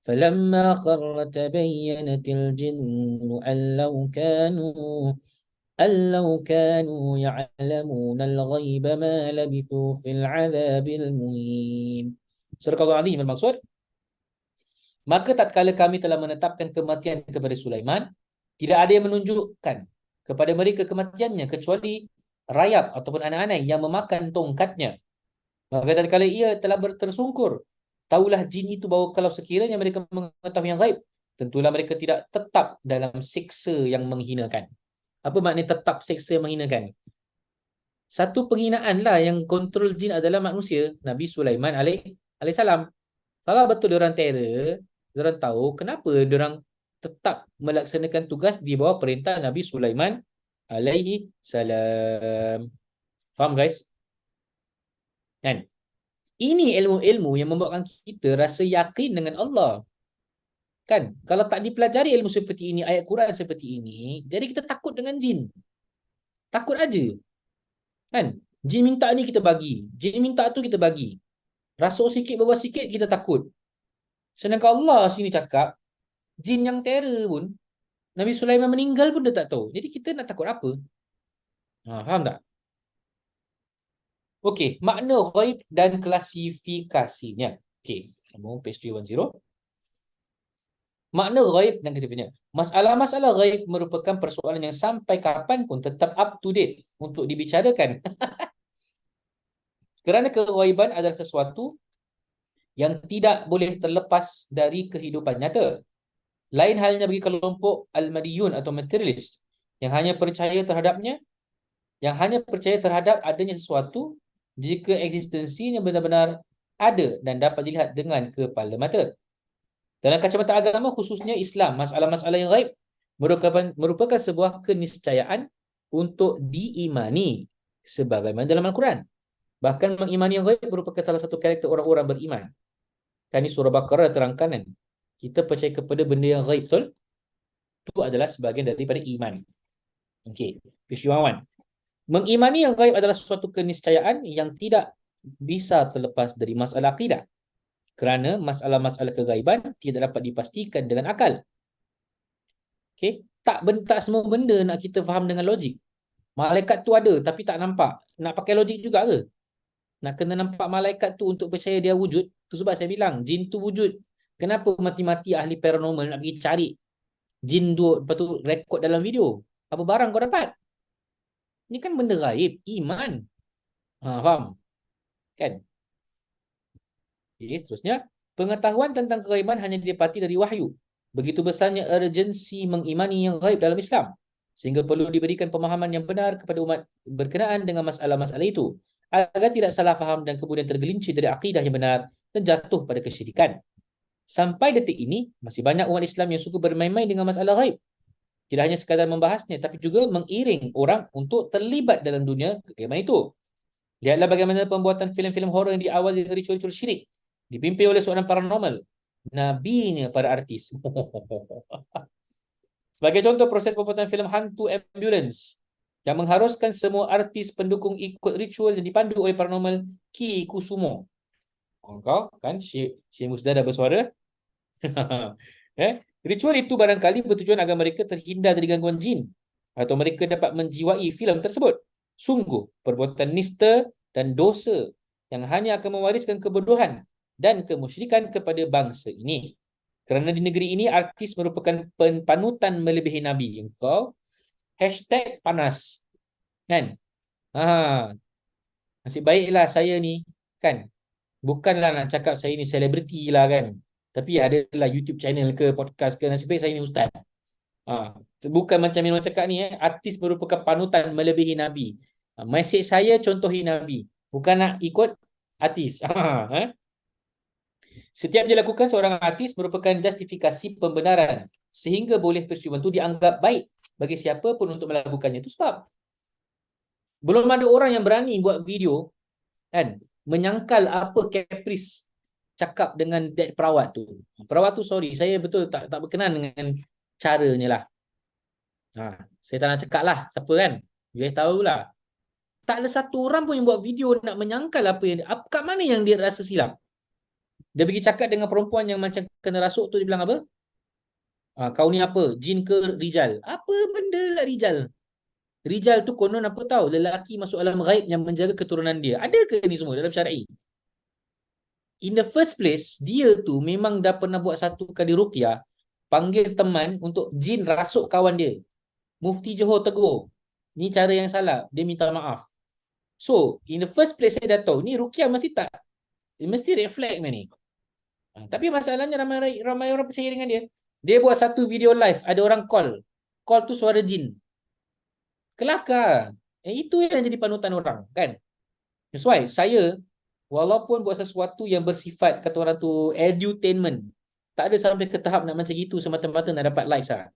فلما خر تبينت الجن أن لو كانوا يعلمون الغيب ما لبثوا في العذاب المهين. Surah Al-Azim bermaksud, maka tatkala kami telah menetapkan kematian kepada Sulaiman, tidak ada yang menunjukkan kepada mereka kematiannya kecuali rayap ataupun anak-anak yang memakan tongkatnya. Maka tatkala ia telah tersungkur, tahulah jin itu bahawa kalau sekiranya mereka mengetahui yang gaib, tentulah mereka tidak tetap dalam siksa yang menghinakan. Apa maknanya tetap siksa yang menghinakan? Satu penghinaan lah, yang kontrol jin adalah manusia, Nabi Sulaiman alaihissalam. Kalau betul diorang terror, diorang tahu kenapa diorang tetap melaksanakan tugas di bawah perintah Nabi Sulaiman alaihissalam. Faham guys? Kan? Ini ilmu-ilmu yang membuatkan kita rasa yakin dengan Allah. Kan? Kalau tak dipelajari ilmu seperti ini, ayat Quran seperti ini, jadi kita takut dengan jin. Takut aja. Kan? Jin minta ni kita bagi. Jin minta tu kita bagi. Rasuk sikit, bawa sikit, kita takut. Sedangkan Allah sini cakap, jin yang terror pun, Nabi Sulaiman meninggal pun dia tak tahu. Jadi kita nak takut apa? Faham tak? Okey, makna ghaib dan klasifikasinya. Okey, nombor page 310. Makna ghaib dan klasifikasinya. Masalah-masalah ghaib merupakan persoalan yang sampai kapan pun tetap up to date untuk dibicarakan. Kerana keghaiban adalah sesuatu yang tidak boleh terlepas dari kehidupan nyata. Lain halnya bagi kelompok al-madiyun atau materialist yang hanya percaya terhadap adanya sesuatu jika eksistensinya benar-benar ada dan dapat dilihat dengan kepala mata. Dalam kacamata agama, khususnya Islam, masalah-masalah yang gaib merupakan sebuah keniscayaan untuk diimani sebagaimana dalam Al-Quran. Bahkan mengimani yang gaib merupakan salah satu karakter orang-orang beriman. Kan ini surah Baqarah terangkan kan. Kita percaya kepada benda yang gaib, betul? Itu adalah sebahagian daripada iman. Okey, Bismillah. Mengimani yang gaib adalah suatu keniscayaan yang tidak bisa terlepas dari masalah akidah. Kerana masalah-masalah kegaiban tidak dapat dipastikan dengan akal. Okey, tak semua benda nak kita faham dengan logik. Malaikat tu ada tapi tak nampak. Nak pakai logik juga ke? Nak kena nampak malaikat tu untuk percaya dia wujud. Tu sebab saya bilang jin tu wujud. Kenapa mati-mati ahli paranormal nak pergi cari jin tu, lepas tu rekod dalam video? Apa barang kau dapat? Ini kan benda gaib, iman. Faham? Kan? Jadi seterusnya, pengetahuan tentang kegaiban hanya didapati dari wahyu. Begitu besarnya urgensi mengimani yang gaib dalam Islam, sehingga perlu diberikan pemahaman yang benar kepada umat berkenaan dengan masalah-masalah itu, agar tidak salah faham dan kemudian tergelincir dari akidah yang benar dan jatuh pada kesyirikan. Sampai detik ini, masih banyak umat Islam yang suka bermain-main dengan masalah gaib. Tidak hanya sekadar membahasnya, tapi juga mengiring orang untuk terlibat dalam dunia kegaiban itu. Lihatlah bagaimana pembuatan filem-filem horor yang diawali dari ritual-ritual syirik, dipimpin oleh seorang paranormal, nabinya para artis. Sebagai contoh, proses pembuatan filem hantu ambulance yang mengharuskan semua artis pendukung ikut ritual yang dipandu oleh paranormal Ki Kusumo. Kau kan Syekh Musda dah bersuara. Ritual itu barangkali bertujuan agar mereka terhindar dari gangguan jin atau mereka dapat menjiwai filem tersebut. Sungguh perbuatan nista dan dosa yang hanya akan mewariskan kebodohan dan kemusyrikan kepada bangsa ini. Kerana di negeri ini artis merupakan panutan melebihi Nabi. Engkau hashtag panas. Kan? Nasib baiklah saya ni. Kan? Bukanlah nak cakap saya ni selebriti lah kan. Tapi adalah YouTube channel ke podcast ke. Nasib baik saya ni ustaz. Bukan macam yang orang cakap ni. Artis merupakan panutan melebihi Nabi. Mesej saya contohi Nabi. Bukan nak ikut artis. Setiap dilakukan seorang artis merupakan justifikasi pembenaran sehingga boleh peristiwa itu dianggap baik bagi siapa pun untuk melakukannya. Itu sebab belum ada orang yang berani buat video kan menyangkal apa Caprice cakap dengan that perawat tu. Perawat tu sorry, saya betul tak berkenan dengan caranya lah. Saya tak nak cakap lah siapa kan. You guys tahulah. Tak ada satu orang pun yang buat video nak menyangkal apa yang kat mana yang dia rasa silap. Dia pergi cakap dengan perempuan yang macam kena rasuk tu, dia bilang apa? Kau ni apa? Jin ke Rijal? Apa benda lah Rijal? Rijal tu konon apa tahu? Lelaki masuk alam gaib yang menjaga keturunan dia. Ada ke ni semua dalam syar'i? In the first place, dia tu memang dah pernah buat satu kali ruqyah, panggil teman untuk jin rasuk kawan dia. Mufti Johor tegur. Ni cara yang salah. Dia minta maaf. So, in the first place saya dah tahu, ni ruqyah mesti tak. Mesti reflect ni. Tapi masalahnya ramai orang percaya dengan dia. Dia buat satu video live, ada orang call. Call tu suara jin. Kelakar. Itu yang jadi panutan orang, kan? That's why saya, walaupun buat sesuatu yang bersifat, kata orang tu, edutainment, tak ada sampai ke tahap nak macam itu semata-mata nak dapat likes lah.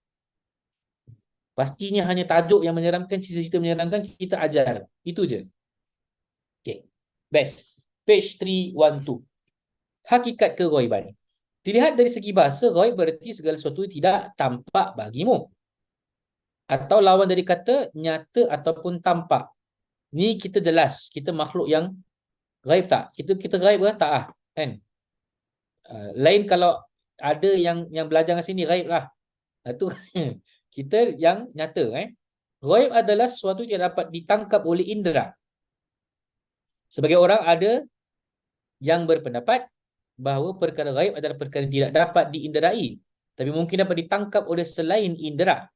Pastinya hanya tajuk yang menyeramkan, cerita-cerita menyeramkan, kita ajar. Itu je. Okay. Best. Page 312. Hakikat keghaiban. Dilihat dari segi bahasa, ghaib berarti segala sesuatu tidak tampak bagimu. Atau lawan dari kata nyata ataupun tampak. Ni kita jelas, kita makhluk yang ghaib tak? Kita ghaib ke? Tak ah, kan? Lain kalau ada yang belajar kat sini ghaib lah. Itu kita yang nyata Ghaib adalah sesuatu yang dapat ditangkap oleh indera. Sebagai orang ada yang berpendapat bahawa perkara ghaib adalah perkara yang tidak dapat diinderai, tapi mungkin dapat ditangkap oleh selain indera.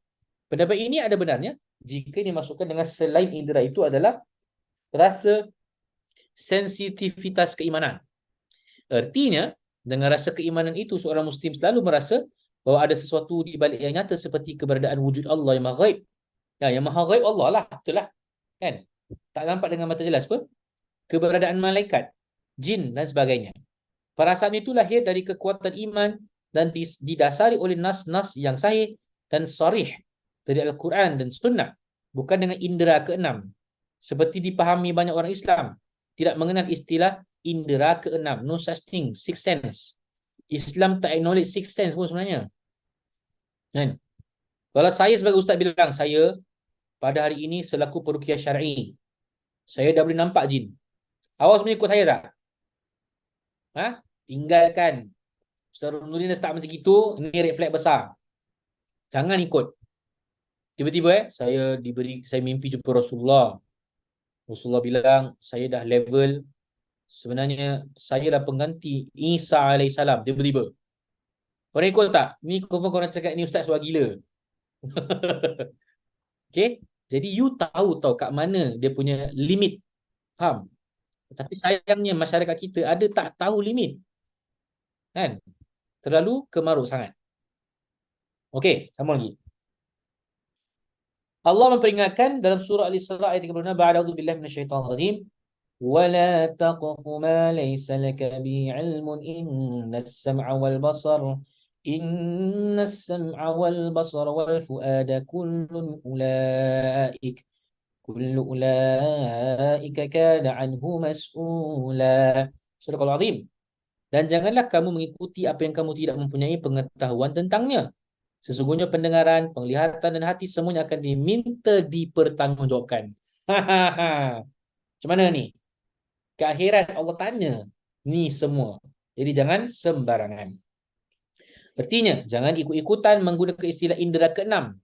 Pendapat ini ada benarnya jika dimasukkan dengan selain indera itu adalah rasa sensitivitas keimanan. Artinya, dengan rasa keimanan itu, seorang Muslim selalu merasa bahawa ada sesuatu di balik yang nyata seperti keberadaan wujud Allah yang maha ghaib. Yang maha ghaib Allah lah, betul lah. Kan? Tak nampak dengan mata jelas pun. Keberadaan malaikat, jin dan sebagainya. Perasaan itu lahir dari kekuatan iman dan didasari oleh nas-nas yang sahih dan sarih dari Al-Quran dan Sunnah, bukan dengan indera keenam. Seperti dipahami banyak orang Islam, tidak mengenal istilah indera keenam. No such thing, sixth sense. Islam tak acknowledge sixth sense pun sebenarnya. Kan? Kalau saya sebagai ustaz bilang, saya pada hari ini selaku peruqyah syar'i, saya dah boleh nampak jin. Awak semua ikut saya tak? Tinggalkan. Ustaz Nurdin dah start macam gitu, ini red flag besar. Jangan ikut. Tiba-tiba saya mimpi jumpa Rasulullah. Rasulullah bilang, saya dah level, sebenarnya saya dah pengganti Isa alaihissalam. Tiba-tiba. Korang ikut tak? Ni confirm korang cakap ni ustaz suara gila. Okay? Jadi you tahu kat mana dia punya limit. Faham? Tapi sayangnya masyarakat kita ada tak tahu limit. Kan? Terlalu kemaruk sangat. Okey, sama lagi. Allah memperingatkan dalam surah Al-Isra ayat 36, ba'da'udzu billahi minasyaitonir rajim, ولا تقف ما ليس لك به علم إن السمع والبصر والفؤاد كل أولئك كان عنه مسؤولا. Surah Al-Azim. Dan janganlah kamu mengikuti apa yang kamu tidak mempunyai pengetahuan tentangnya. Sesungguhnya pendengaran, penglihatan dan hati semuanya akan diminta dipertanggungjawabkan. Macam mana ni? Ke akhirat Allah tanya ni semua. Jadi jangan sembarangan. Artinya, jangan ikut-ikutan menggunakan istilah indera keenam.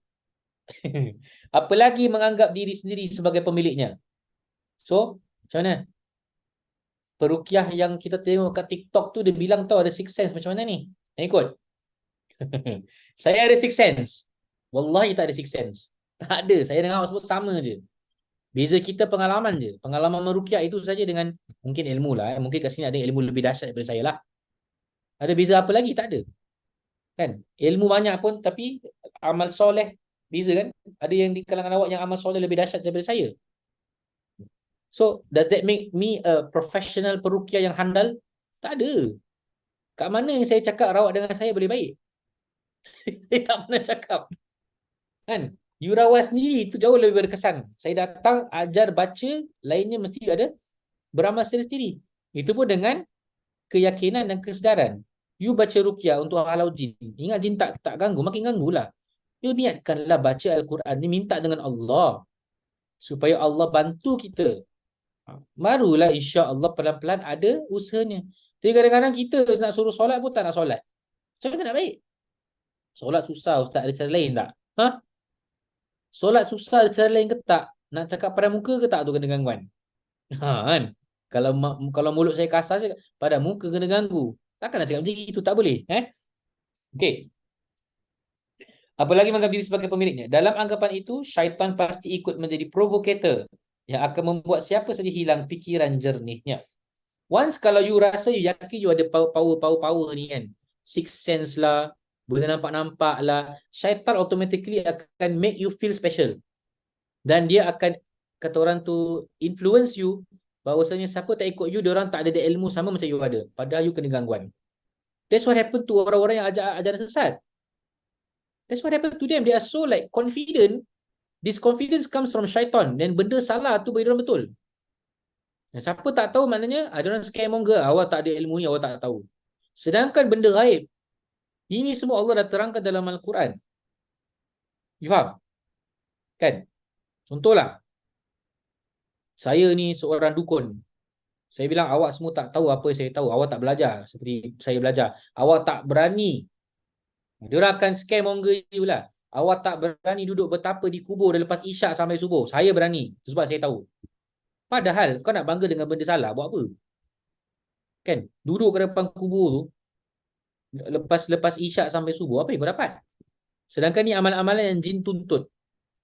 Apalagi menganggap diri sendiri sebagai pemiliknya. So, macam mana? Perukiah yang kita tengok kat TikTok tu dia bilang tau ada six sense macam mana ni? Yang ikut. Saya ada six sense. Wallahi tak ada six sense. Tak ada. Saya dengan awak semua sama je. Beza kita pengalaman je. Pengalaman merukiah itu saja dengan mungkin ilmu lah. Mungkin kat sini ada ilmu lebih dahsyat daripada saya lah. Ada beza apa lagi? Tak ada. Kan? Ilmu banyak pun tapi amal soleh beza kan? Ada yang di kalangan awak yang amal soleh lebih dahsyat daripada saya. So, does that make me a professional perukiah yang handal? Tak ada. Kat mana yang saya cakap rawat dengan saya boleh baik? Saya tak pernah cakap. Kan? You rawat sendiri itu jauh lebih berkesan. Saya datang ajar baca, lainnya mesti ada beramal sendiri-sendiri. Itu pun dengan keyakinan dan kesedaran. You baca ruqyah untuk halau jin. Ingat jin tak ganggu, makin ganggulah. You niatkanlah baca Al-Quran ni minta dengan Allah supaya Allah bantu kita. Barulah insya-Allah pelan-pelan ada usahanya. Jadi kadang-kadang kita nak suruh solat pun tak nak solat. Macam mana nak baik? Solat susah ustaz, ada cara lain tak? Ha? Solat susah ada cara lain ke tak? Nak cakap pada muka ke tak tu kena gangguan? Ha kan? Kalau mulut saya kasar je pada muka kena ganggu. Takkan nak cakap macam itu, tak boleh, Okey. Apalagi menganggap diri sebagai pemiliknya. Dalam anggapan itu, syaitan pasti ikut menjadi provokator yang akan membuat siapa saja hilang fikiran jernihnya. Once kalau you rasa, you yakin you ada power ni kan, six sense lah, boleh nampak-nampak lah, syaitan automatically akan make you feel special. Dan dia akan, kata orang tu, influence you, bahawasanya siapa tak ikut you, diorang tak ada ilmu sama macam you ada. Padahal you kena gangguan. That's what happened to orang-orang yang ajaran sesat. That's what happened to them. They are so like confident. This confidence comes from syaitan. Dan benda salah tu bagi diorang betul. Dan siapa tak tahu maknanya ada orang scaremonger. Awak tak ada ilmu ni, awak tak tahu. Sedangkan benda gaib, ini semua Allah dah terangkan dalam Al-Quran. You faham? Kan? Contohlah, saya ni seorang dukun. Saya bilang awak semua tak tahu apa yang saya tahu. Awak tak belajar seperti saya belajar. Awak tak berani. Diorang akan scaremonger you lah. Awak tak berani duduk bertapa di kubur dan lepas isyak sampai subuh. Saya berani. Sebab saya tahu. Padahal kau nak bangga dengan benda salah, buat apa? Kan? Duduk ke depan kubur tu, lepas isyak sampai subuh, apa yang kau dapat? Sedangkan ni amalan-amalan yang jin tuntut.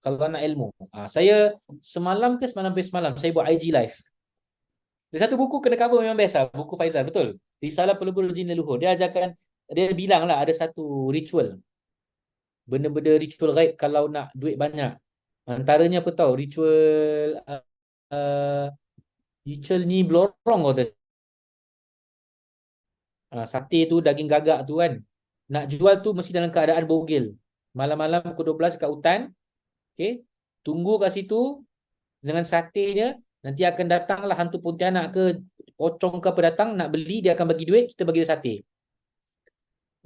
Kalau nak ilmu. Saya semalam saya buat IG live. Ada satu buku kena cover memang biasa. Buku Faizal, betul. Risalah Pelebur Jin Leluhur. Dia ajarkan, dia bilang lah ada satu ritual. Benda-benda ritual gaib kalau nak duit banyak. Antaranya apa tahu? Uh, ritual ni blorong kata. Sate tu, daging gagak tu kan. Nak jual tu mesti dalam keadaan bogel. Malam-malam pukul 12 kat hutan. Okay. Tunggu kat situ dengan satenya. Nanti akan datanglah hantu Pontianak ke pocong ke apa datang nak beli, dia akan bagi duit, kita bagi dia sate.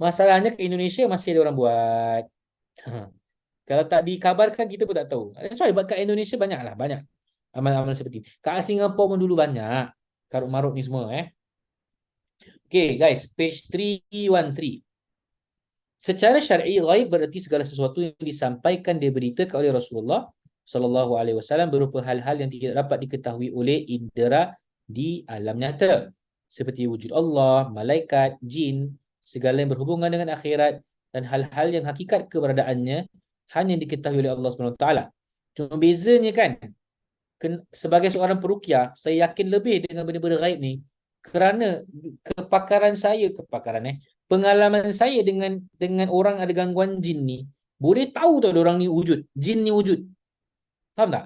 Masalahnya ke Indonesia masih ada orang buat. Kalau tak dikabarkan kita pun tak tahu. That's why kat Indonesia banyak amal-amal seperti ini. Kat Singapura pun dulu banyak. Karut marut ni semua Okay guys, page 313. Secara syar'i ghaib berarti segala sesuatu yang disampaikan, diberitakan oleh Rasulullah sallallahu alaihi wasallam berupa hal-hal yang tidak dapat diketahui oleh indera di alam nyata seperti wujud Allah, malaikat, jin, segala yang berhubungan dengan akhirat dan hal-hal yang hakikat keberadaannya hanya diketahui oleh Allah Subhanahu Wa Taala. Cuma bezanya kan, sebagai seorang peruqyah, saya yakin lebih dengan benda-benda gaib ni kerana pengalaman saya dengan orang ada gangguan jin ni, boleh tahu tau orang ni wujud, jin ni wujud. Faham tak?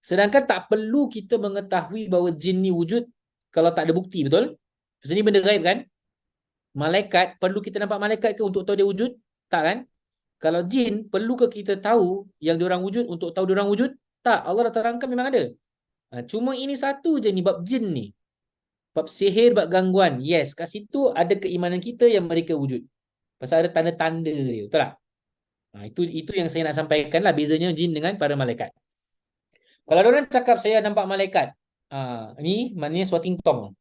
Sedangkan tak perlu kita mengetahui bahawa jin ni wujud kalau tak ada bukti, betul? Pasal ni benda gaib kan? Malaikat, perlu kita nampak malaikat ke untuk tahu dia wujud? Tak kan? Kalau jin, perlu ke kita tahu yang diorang wujud untuk tahu diorang wujud? Tak, Allah dah terangkan memang ada. Cuma ini satu je ni, bab jin ni. Bab sihir, bab gangguan. Yes, kat situ ada keimanan kita yang mereka wujud. Pasal ada tanda-tanda dia, betul tak? Itu yang saya nak sampaikan lah, bezanya jin dengan para malaikat. Kalau orang cakap saya nampak malaikat, ni maknanya suating tong.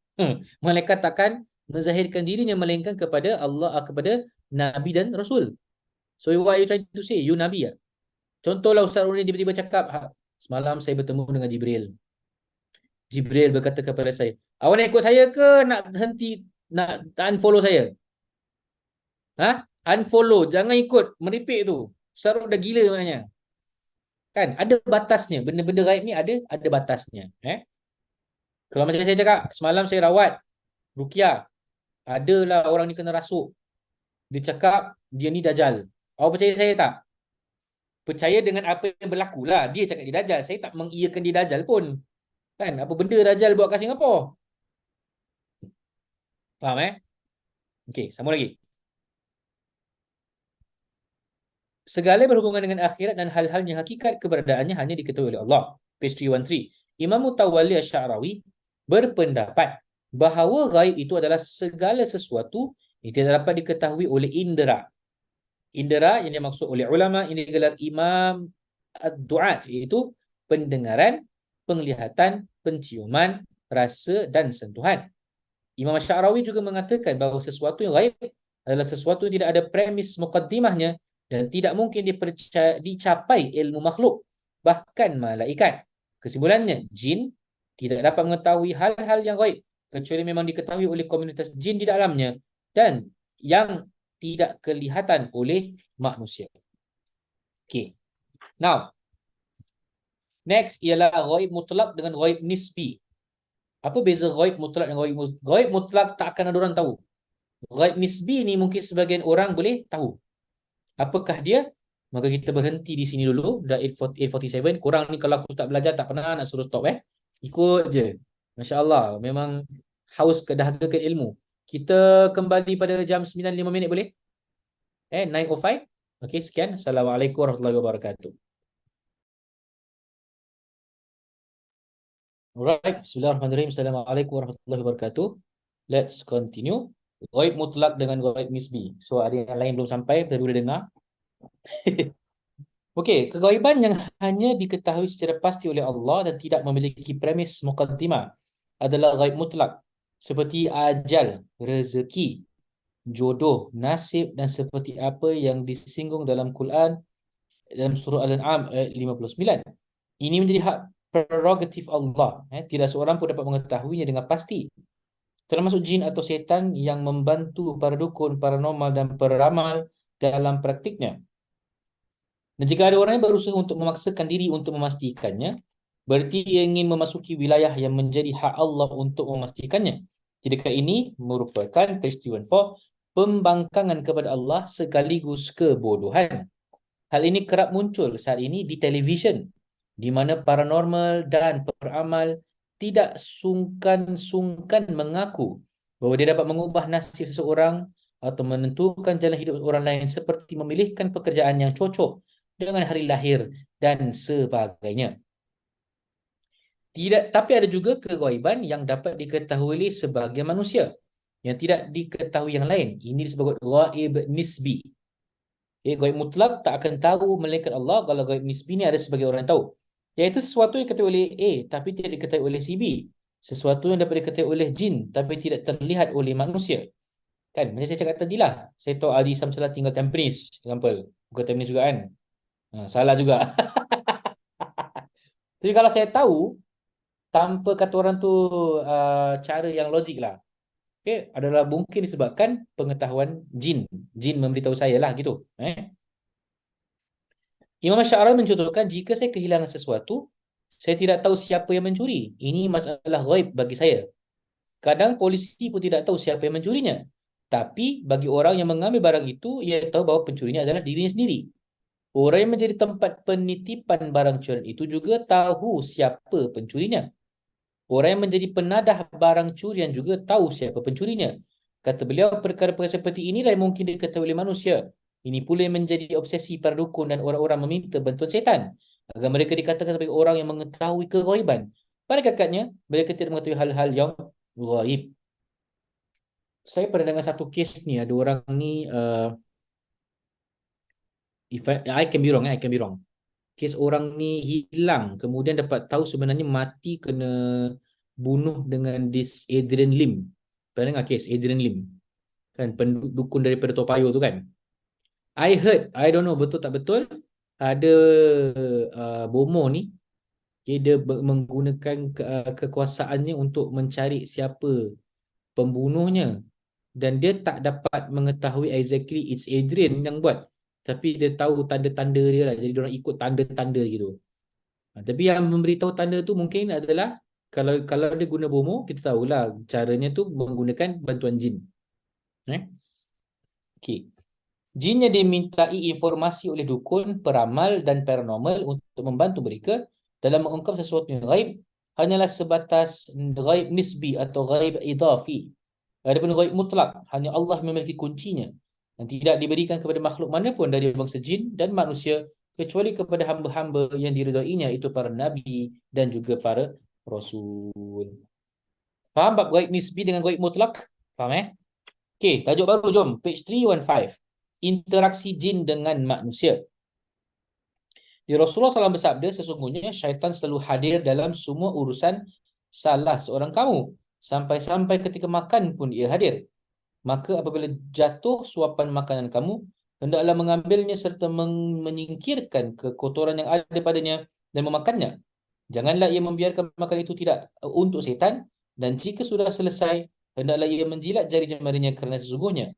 Malaikat takkan menzahirkan dirinya melainkan kepada Allah, kepada Nabi dan Rasul. So what are you trying to say? You Nabi ya? Contohlah Ustaz Roni tiba-tiba cakap, semalam saya bertemu dengan Jibril. Jibril berkata kepada saya, awak nak ikut saya ke nak henti, nak unfollow saya? Unfollow, jangan ikut, meripik tu. Ustaz Roni dah gila maknanya. Kan, ada batasnya. Benda-benda gaib ni ada batasnya. Kalau macam saya cakap, semalam saya rawat Rukiah, adalah orang ni kena rasuk. Dia cakap dia ni dajal. Awak percaya saya tak? Percaya dengan apa yang berlaku lah. Dia cakap dia dajal. Saya tak mengiyakan dia dajal pun. Kan? Apa benda dajal buat kat Singapura? Faham Okey, sambung lagi. Segala berhubungan dengan akhirat dan hal-hal yang hakikat keberadaannya hanya diketahui oleh Allah. Page 313. Imam Mutawalli Asy'arawi berpendapat bahawa gaib itu adalah segala sesuatu yang tidak dapat diketahui oleh indera. Indera yang dimaksud oleh ulama ini gelar Imam Ad-Du'at, iaitu pendengaran, penglihatan, penciuman, rasa dan sentuhan. Imam Asy'arawi juga mengatakan bahawa sesuatu yang gaib adalah sesuatu yang tidak ada premis muqaddimahnya dan tidak mungkin dicapai ilmu makhluk, bahkan malaikat. Kesimpulannya, jin tidak dapat mengetahui hal-hal yang gaib kecuali memang diketahui oleh komunitas jin di dalamnya dan yang tidak kelihatan oleh manusia. Okay. Now, next ialah ghaib mutlak dengan ghaib nisbi. Apa beza ghaib mutlak dengan ghaib nisbi? Ghaib mutlak tak akan ada orang tahu. Ghaib nisbi ni mungkin sebagian orang boleh tahu. Apakah dia? Maka kita berhenti di sini dulu. Dah 8:47. Korang ni kalau aku tak belajar tak pernah nak suruh stop Ikut je. Masya Allah. Memang haus kedahaga ke ilmu. Kita kembali pada jam 9:05 boleh? 9:05. Okey, sekian. Assalamualaikum warahmatullahi wabarakatuh. Alright, bismillahirrahmanirrahim. Assalamualaikum warahmatullahi wabarakatuh. Let's continue. Ghaib mutlak dengan ghaib nisbi. So, ada yang lain belum sampai, kita boleh dengar. Okey, kegaiban yang hanya diketahui secara pasti oleh Allah dan tidak memiliki premis muqaddimah adalah ghaib mutlak. Seperti ajal, rezeki, jodoh, nasib dan seperti apa yang disinggung dalam Quran dalam surah Al-An'am ayat 59. Ini menjadi hak prerogatif Allah. Tidak seorang pun dapat mengetahuinya dengan pasti. Termasuk jin atau setan yang membantu para dukun, paranormal dan peramal dalam praktiknya. Dan jika ada orang yang berusaha untuk memaksakan diri untuk memastikannya, berarti ia ingin memasuki wilayah yang menjadi hak Allah untuk memastikannya. Jika ini merupakan peristiwa pembangkangan kepada Allah sekaligus kebodohan. Hal ini kerap muncul saat ini di televisyen, di mana paranormal dan peramal tidak sungkan-sungkan mengaku bahawa dia dapat mengubah nasib seseorang atau menentukan jalan hidup orang lain seperti memilihkan pekerjaan yang cocok dengan hari lahir dan sebagainya. Tapi ada juga kegaiban yang dapat diketahui oleh sebagian manusia yang tidak diketahui yang lain. Ini disebut ghaib nisbi. Gaib mutlak tak akan tahu melainkan Allah. Kalau gaib nisbi ni ada sebagai orang yang tahu. Iaitu sesuatu yang diketahui oleh A tapi tidak diketahui oleh si B. Sesuatu yang dapat diketahui oleh jin tapi tidak terlihat oleh manusia. Kan? Macam saya cakap tadi lah. Saya tahu Adi Samsalah tinggal Tampines. Example. Bukan Tampines juga kan? Salah juga. Tapi kalau saya tahu, tanpa kata orang tu cara yang logik lah. Okay? Adalah mungkin disebabkan pengetahuan jin. Jin memberitahu saya lah gitu. Imam Syarani mencontohkan, jika saya kehilangan sesuatu, saya tidak tahu siapa yang mencuri. Ini masalah ghaib bagi saya. Kadang polisi pun tidak tahu siapa yang mencurinya. Tapi bagi orang yang mengambil barang itu, ia tahu bahawa pencurinya adalah dirinya sendiri. Orang yang menjadi tempat penitipan barang curian itu juga tahu siapa pencurinya. Orang yang menjadi penadah barang curian juga tahu siapa pencurinya. Kata beliau, perkara-perkara seperti inilah yang mungkin diketahui oleh manusia. Ini pula yang menjadi obsesi para dukun dan orang-orang meminta bantuan setan, agar mereka dikatakan sebagai orang yang mengetahui keghaiban. Pada hakikatnya, mereka tidak mengetahui hal-hal yang ghaib. Saya pernah dengar satu kes ni, ada orang ni, if I can be wrong, I can be wrong. Kes orang ni hilang, kemudian dapat tahu sebenarnya mati kena bunuh dengan this Adrian Lim. Pernah dengar kes Adrian Lim? Kan pendukun daripada Toa Payoh tu kan? I heard, I don't know betul tak betul, ada Bomo ni, dia menggunakan kekuasaannya untuk mencari siapa pembunuhnya, dan dia tak dapat mengetahui exactly it's Adrian yang buat, tapi dia tahu tanda-tanda dia lah, jadi dia orang ikut tanda-tanda gitu. Tapi yang memberitahu tanda tu mungkin adalah, kalau dia guna bomo, kita tahulah caranya tu menggunakan bantuan jin. Okey. Jin yang dimintai informasi oleh dukun, peramal dan paranormal untuk membantu mereka dalam mengungkap sesuatu yang gaib hanyalah sebatas gaib nisbi atau gaib idafi. Adapun gaib mutlak, hanya Allah memiliki kuncinya dan tidak diberikan kepada makhluk manapun dari bangsa jin dan manusia kecuali kepada hamba-hamba yang diridainya, itu para nabi dan juga para rasul. Faham bab gaib nisbi dengan gaib mutlak? Faham Okey, tajuk baru, jom. Page 315. Interaksi jin dengan manusia. Di Rasulullah SAW bersabda, sesungguhnya syaitan selalu hadir dalam semua urusan salah seorang kamu. Sampai-sampai ketika makan pun ia hadir. Maka apabila jatuh suapan makanan kamu, hendaklah mengambilnya serta menyingkirkan kekotoran yang ada padanya dan memakannya. Janganlah ia membiarkan makanan itu tidak untuk setan, dan jika sudah selesai, hendaklah ia menjilat jari jemarinya, kerana sesungguhnya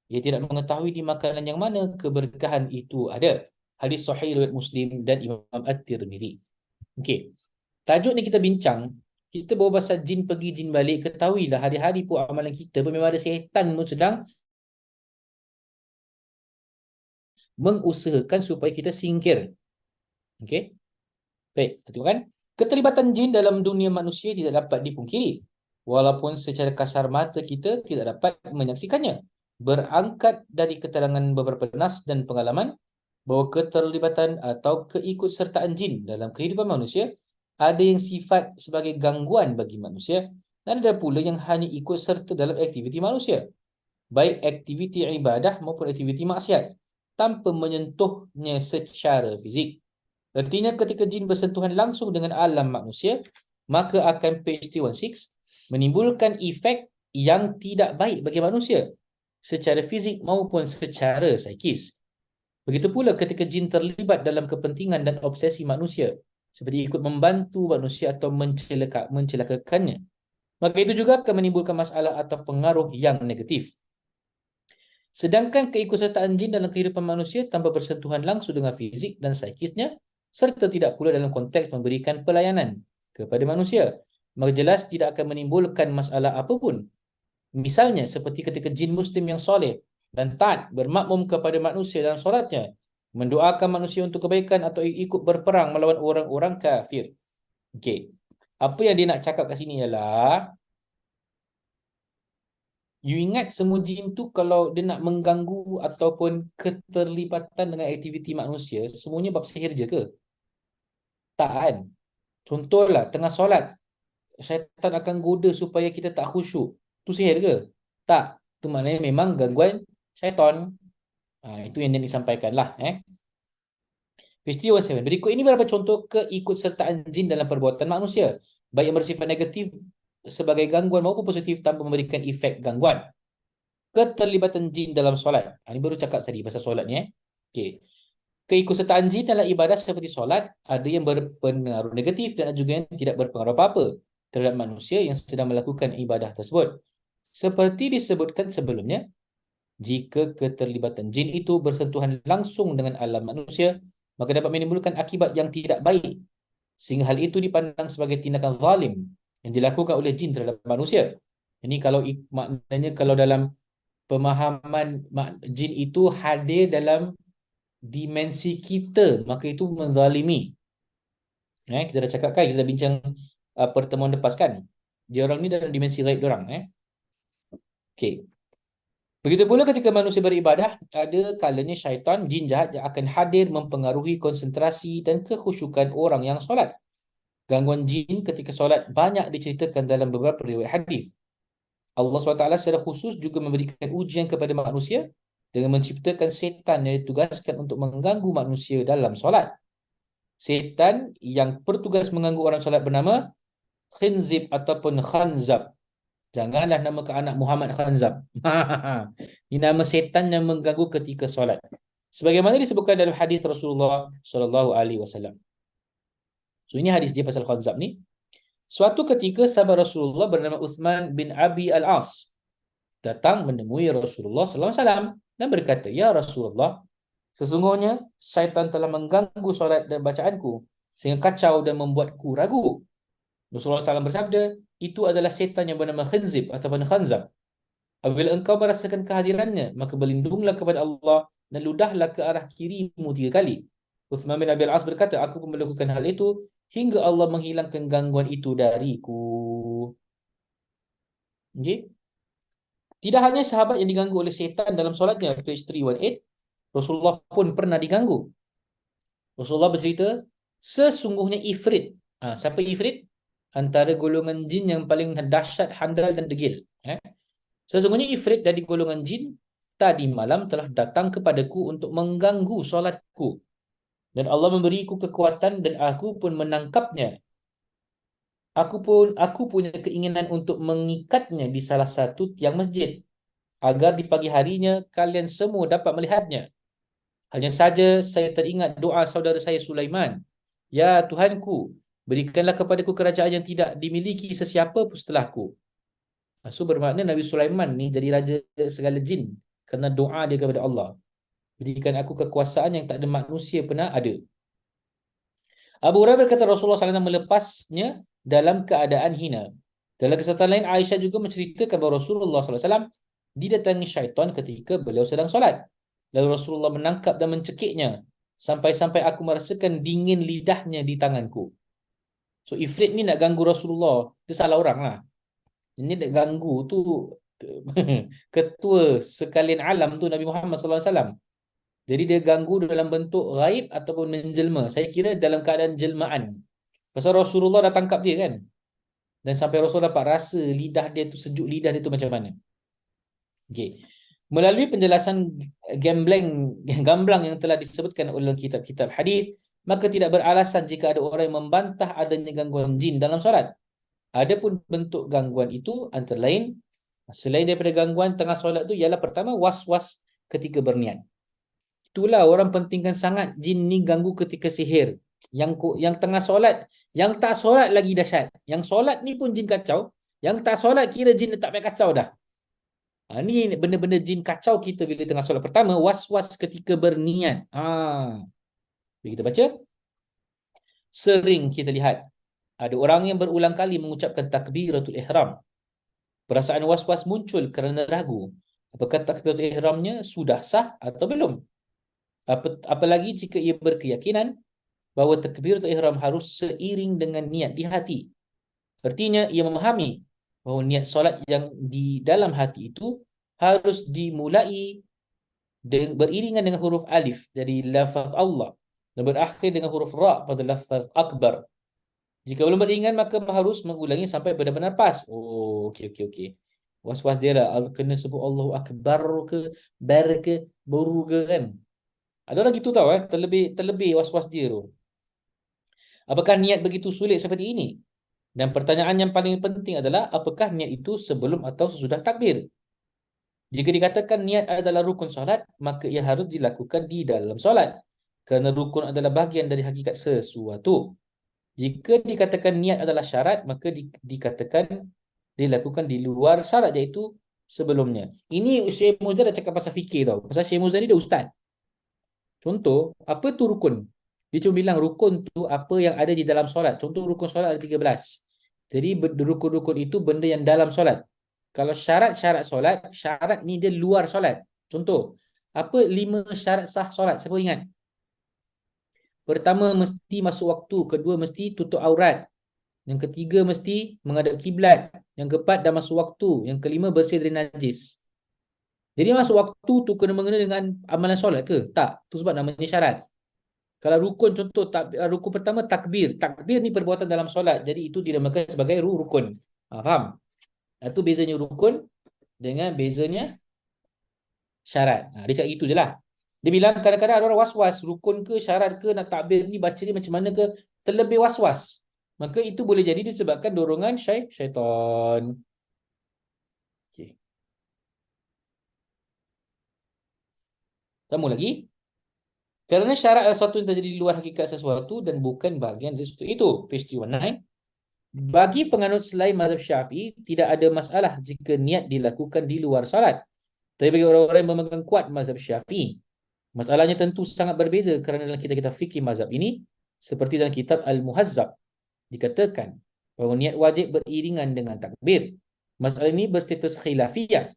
ia tidak mengetahui di makanan yang mana keberkahan itu ada. Hadis sahih riwayat Muslim dan Imam At-Tirmidzi. Okey. Tajuk ni kita bincang, kita bawa pasal jin pergi jin balik, ketahuilah hari-hari pun amalan kita pun memang ada setan pun sedang mengusahakan supaya kita singkir. Okey. Baik, kan? Keterlibatan jin dalam dunia manusia tidak dapat dipungkiri, walaupun secara kasar mata kita tidak dapat menyaksikannya. Berangkat dari keterangan beberapa nas dan pengalaman, bahawa keterlibatan atau keikutsertaan jin dalam kehidupan manusia ada yang sifat sebagai gangguan bagi manusia, dan ada pula yang hanya ikut serta dalam aktiviti manusia, baik aktiviti ibadah maupun aktiviti maksiat, tanpa menyentuhnya secara fizik. Artinya ketika jin bersentuhan langsung dengan alam manusia, maka akan page 316 menimbulkan efek yang tidak baik bagi manusia secara fizik maupun secara psikis. Begitu pula ketika jin terlibat dalam kepentingan dan obsesi manusia, seperti ikut membantu manusia atau mencelakakannya, maka itu juga akan menimbulkan masalah atau pengaruh yang negatif. Sedangkan keikutsertaan jin dalam kehidupan manusia tanpa bersentuhan langsung dengan fizik dan psikisnya, serta tidak pula dalam konteks memberikan pelayanan kepada manusia, maka jelas tidak akan menimbulkan masalah apapun. Misalnya seperti ketika jin muslim yang soleh dan taat bermakmum kepada manusia dalam solatnya, mendoakan manusia untuk kebaikan atau ikut berperang melawan orang-orang kafir. Okey. Apa yang dia nak cakap kat sini ialah, you ingat semua jin tu kalau dia nak mengganggu ataupun keterlibatan dengan aktiviti manusia, semuanya bab sihir je ke? Tak kan? Contohlah, tengah solat, syaitan akan goda supaya kita tak khusyuk. Tu sihir ke? Tak. Itu maknanya memang gangguan syaitan. Itu yang dia disampaikan lah. Peristiwa 7. Berikut ini beberapa contoh keikutsertaan jin dalam perbuatan manusia, baik yang bersifat negatif sebagai gangguan maupun positif tanpa memberikan efek gangguan. Keterlibatan jin dalam solat. Ini baru cakap tadi pasal solat ni. Okay. Keikutsertaan jin dalam ibadah seperti solat ada yang berpengaruh negatif dan ada juga yang tidak berpengaruh apa-apa terhadap manusia yang sedang melakukan ibadah tersebut. Seperti disebutkan sebelumnya, jika keterlibatan jin itu bersentuhan langsung dengan alam manusia, maka dapat menimbulkan akibat yang tidak baik, sehingga hal itu dipandang sebagai tindakan zalim yang dilakukan oleh jin terhadap manusia. Ini kalau maknanya kalau dalam pemahaman jin itu hadir dalam dimensi kita, maka itu menzalimi. Kita dah cakap kan, kita dah bincang pertemuan lepas kan. Dia orang ni dalam dimensi gaib dia orang. Okey. Begitu pula ketika manusia beribadah, ada kalanya syaitan, jin jahat yang akan hadir mempengaruhi konsentrasi dan kekhusyukan orang yang solat. Gangguan jin ketika solat banyak diceritakan dalam beberapa riwayat hadis. Allah SWT secara khusus juga memberikan ujian kepada manusia dengan menciptakan setan yang ditugaskan untuk mengganggu manusia dalam solat. Setan yang bertugas mengganggu orang solat bernama Khinzib ataupun Khanzab. Janganlah namakan anak Muhammad Khanzab. Ini nama setan yang mengganggu ketika solat. Sebagaimana disebutkan dalam hadis Rasulullah SAW. So ini hadis dia pasal Khanzab ni. Suatu ketika sahabat Rasulullah bernama Uthman bin Abi Al-As datang menemui Rasulullah SAW dan berkata, "Ya Rasulullah, sesungguhnya syaitan telah mengganggu solat dan bacaanku sehingga kacau dan membuatku ragu." Rasulullah SAW bersabda, "Itu adalah setan yang bernama Khinzib ataupun Khanzab. Apabila engkau merasakan kehadirannya, maka berlindunglah kepada Allah dan ludahlah ke arah kirimu 3 kali." Uthman bin Abi Al-As berkata, "Aku pun melakukan hal itu hingga Allah menghilangkan gangguan itu dariku." Okay? Tidak hanya sahabat yang diganggu oleh setan dalam solatnya, page 318, Rasulullah pun pernah diganggu. Rasulullah bercerita, sesungguhnya Ifrit. Siapa Ifrit? Antara golongan jin yang paling dahsyat, handal dan degil. Sesungguhnya Ifrit dari golongan jin tadi malam telah datang kepadaku untuk mengganggu solatku. Dan Allah memberiku kekuatan dan aku pun menangkapnya. Aku punya keinginan untuk mengikatnya di salah satu tiang masjid agar di pagi harinya kalian semua dapat melihatnya. Hanya saja saya teringat doa saudara saya Sulaiman. Ya Tuhanku, berikanlah kepadaku kerajaan yang tidak dimiliki sesiapa pun setelahku. So bermakna Nabi Sulaiman ni jadi raja segala jin kerana doa dia kepada Allah. Berikan aku kekuasaan yang tak ada manusia pernah ada. Abu Hurairah berkata Rasulullah SAW melepasnya dalam keadaan hina. Dalam kesempatan lain, Aisyah juga menceritakan bahawa Rasulullah SAW didatangi syaitan ketika beliau sedang solat. Lalu Rasulullah menangkap dan mencekiknya sampai-sampai aku merasakan dingin lidahnya di tanganku. So Ifrit ni nak ganggu Rasulullah. Dia salah orang lah. Ini nak ganggu tu ketua sekalian alam tu Nabi Muhammad SAW. Jadi dia ganggu dalam bentuk gaib ataupun menjelma. Saya kira dalam keadaan jelmaan. Pasal Rasulullah dah tangkap dia kan. Dan sampai Rasul dapat rasa lidah dia tu, sejuk lidah dia tu macam mana. Okay. Melalui penjelasan gamblang yang telah disebutkan oleh kitab-kitab hadis, maka tidak beralasan jika ada orang yang membantah adanya gangguan jin dalam solat. Adapun bentuk gangguan itu antara lain, selain daripada gangguan tengah solat tu, ialah pertama was-was ketika berniat. Itulah orang pentingkan sangat jin ni ganggu ketika sihir. Yang tengah solat, yang tak solat lagi dahsyat. Yang solat ni pun jin kacau, yang tak solat kira jin tak payah kacau dah. Ni benda-benda jin kacau kita bila tengah solat. Pertama, was-was ketika berniat. Bila kita baca, sering kita lihat ada orang yang berulang kali mengucapkan takbiratul ihram. Perasaan was-was muncul kerana ragu apakah takbiratul ihramnya sudah sah atau belum. Apalagi jika ia berkeyakinan bahawa takbiratul ihram harus seiring dengan niat di hati. Artinya ia memahami bahawa niat solat yang di dalam hati itu harus dimulai beriringan dengan huruf alif dari lafaz Allah dan berakhir dengan huruf ra pada lafaz akbar. Jika belum beriringan maka harus mengulangi sampai benar-benar pas. Oh, okey. Was-was dia lah, kena sebut Allahu akbar ke, bar ke, baru ke kan. Ada orang gitu tahu terlebih was-was dia tu. Apakah niat begitu sulit seperti ini? Dan pertanyaan yang paling penting adalah apakah niat itu sebelum atau sesudah takbir? Jika dikatakan niat adalah rukun solat, maka ia harus dilakukan di dalam solat. Kerana rukun adalah bahagian dari hakikat sesuatu. Jika dikatakan niat adalah syarat, maka dikatakan dilakukan di luar syarat, iaitu sebelumnya. Ini Syekh Muzah dah cakap pasal fikir tau. Pasal Syekh Muzah ni dia ustaz. Contoh, apa tu rukun? Dia cuma bilang rukun tu apa yang ada di dalam solat. Contoh rukun solat ada 13. Jadi rukun-rukun itu benda yang dalam solat. Kalau syarat-syarat solat, syarat ni dia luar solat. Contoh, apa 5 syarat sah solat? Siapa ingat? Pertama, mesti masuk waktu. Kedua, mesti tutup aurat. Yang ketiga, mesti menghadap kiblat. Yang keempat, dah masuk waktu. Yang kelima, bersih dari najis. Jadi masuk waktu tu kena mengena dengan amalan solat ke? Tak. Tu sebab namanya syarat. Kalau rukun contoh, rukun pertama takbir. Takbir ni perbuatan dalam solat. Jadi itu dinamakan sebagai rukun. Faham? Itu bezanya rukun dengan bezanya syarat. Dia cakap gitu je lah. Dia bilang kadang-kadang ada orang was-was. Rukun ke syarat ke nak takbir ni baca ni macam mana ke. Terlebih was-was. Maka itu boleh jadi disebabkan dorongan syaitan. Okay. Sambung lagi. Kerana syarat adalah sesuatu yang terjadi di luar hakikat sesuatu dan bukan bahagian dari sesuatu itu. Page 319. Bagi penganut selain mazhab Syafi'i, tidak ada masalah jika niat dilakukan di luar salat. Tapi bagi orang-orang yang memegang kuat mazhab Syafi'i, masalahnya tentu sangat berbeza kerana dalam kitab-kitab fikih mazhab ini, seperti dalam kitab Al-Muhazzab, dikatakan bahawa niat wajib beriringan dengan takbir. Masalah ini berstatus khilafiyah.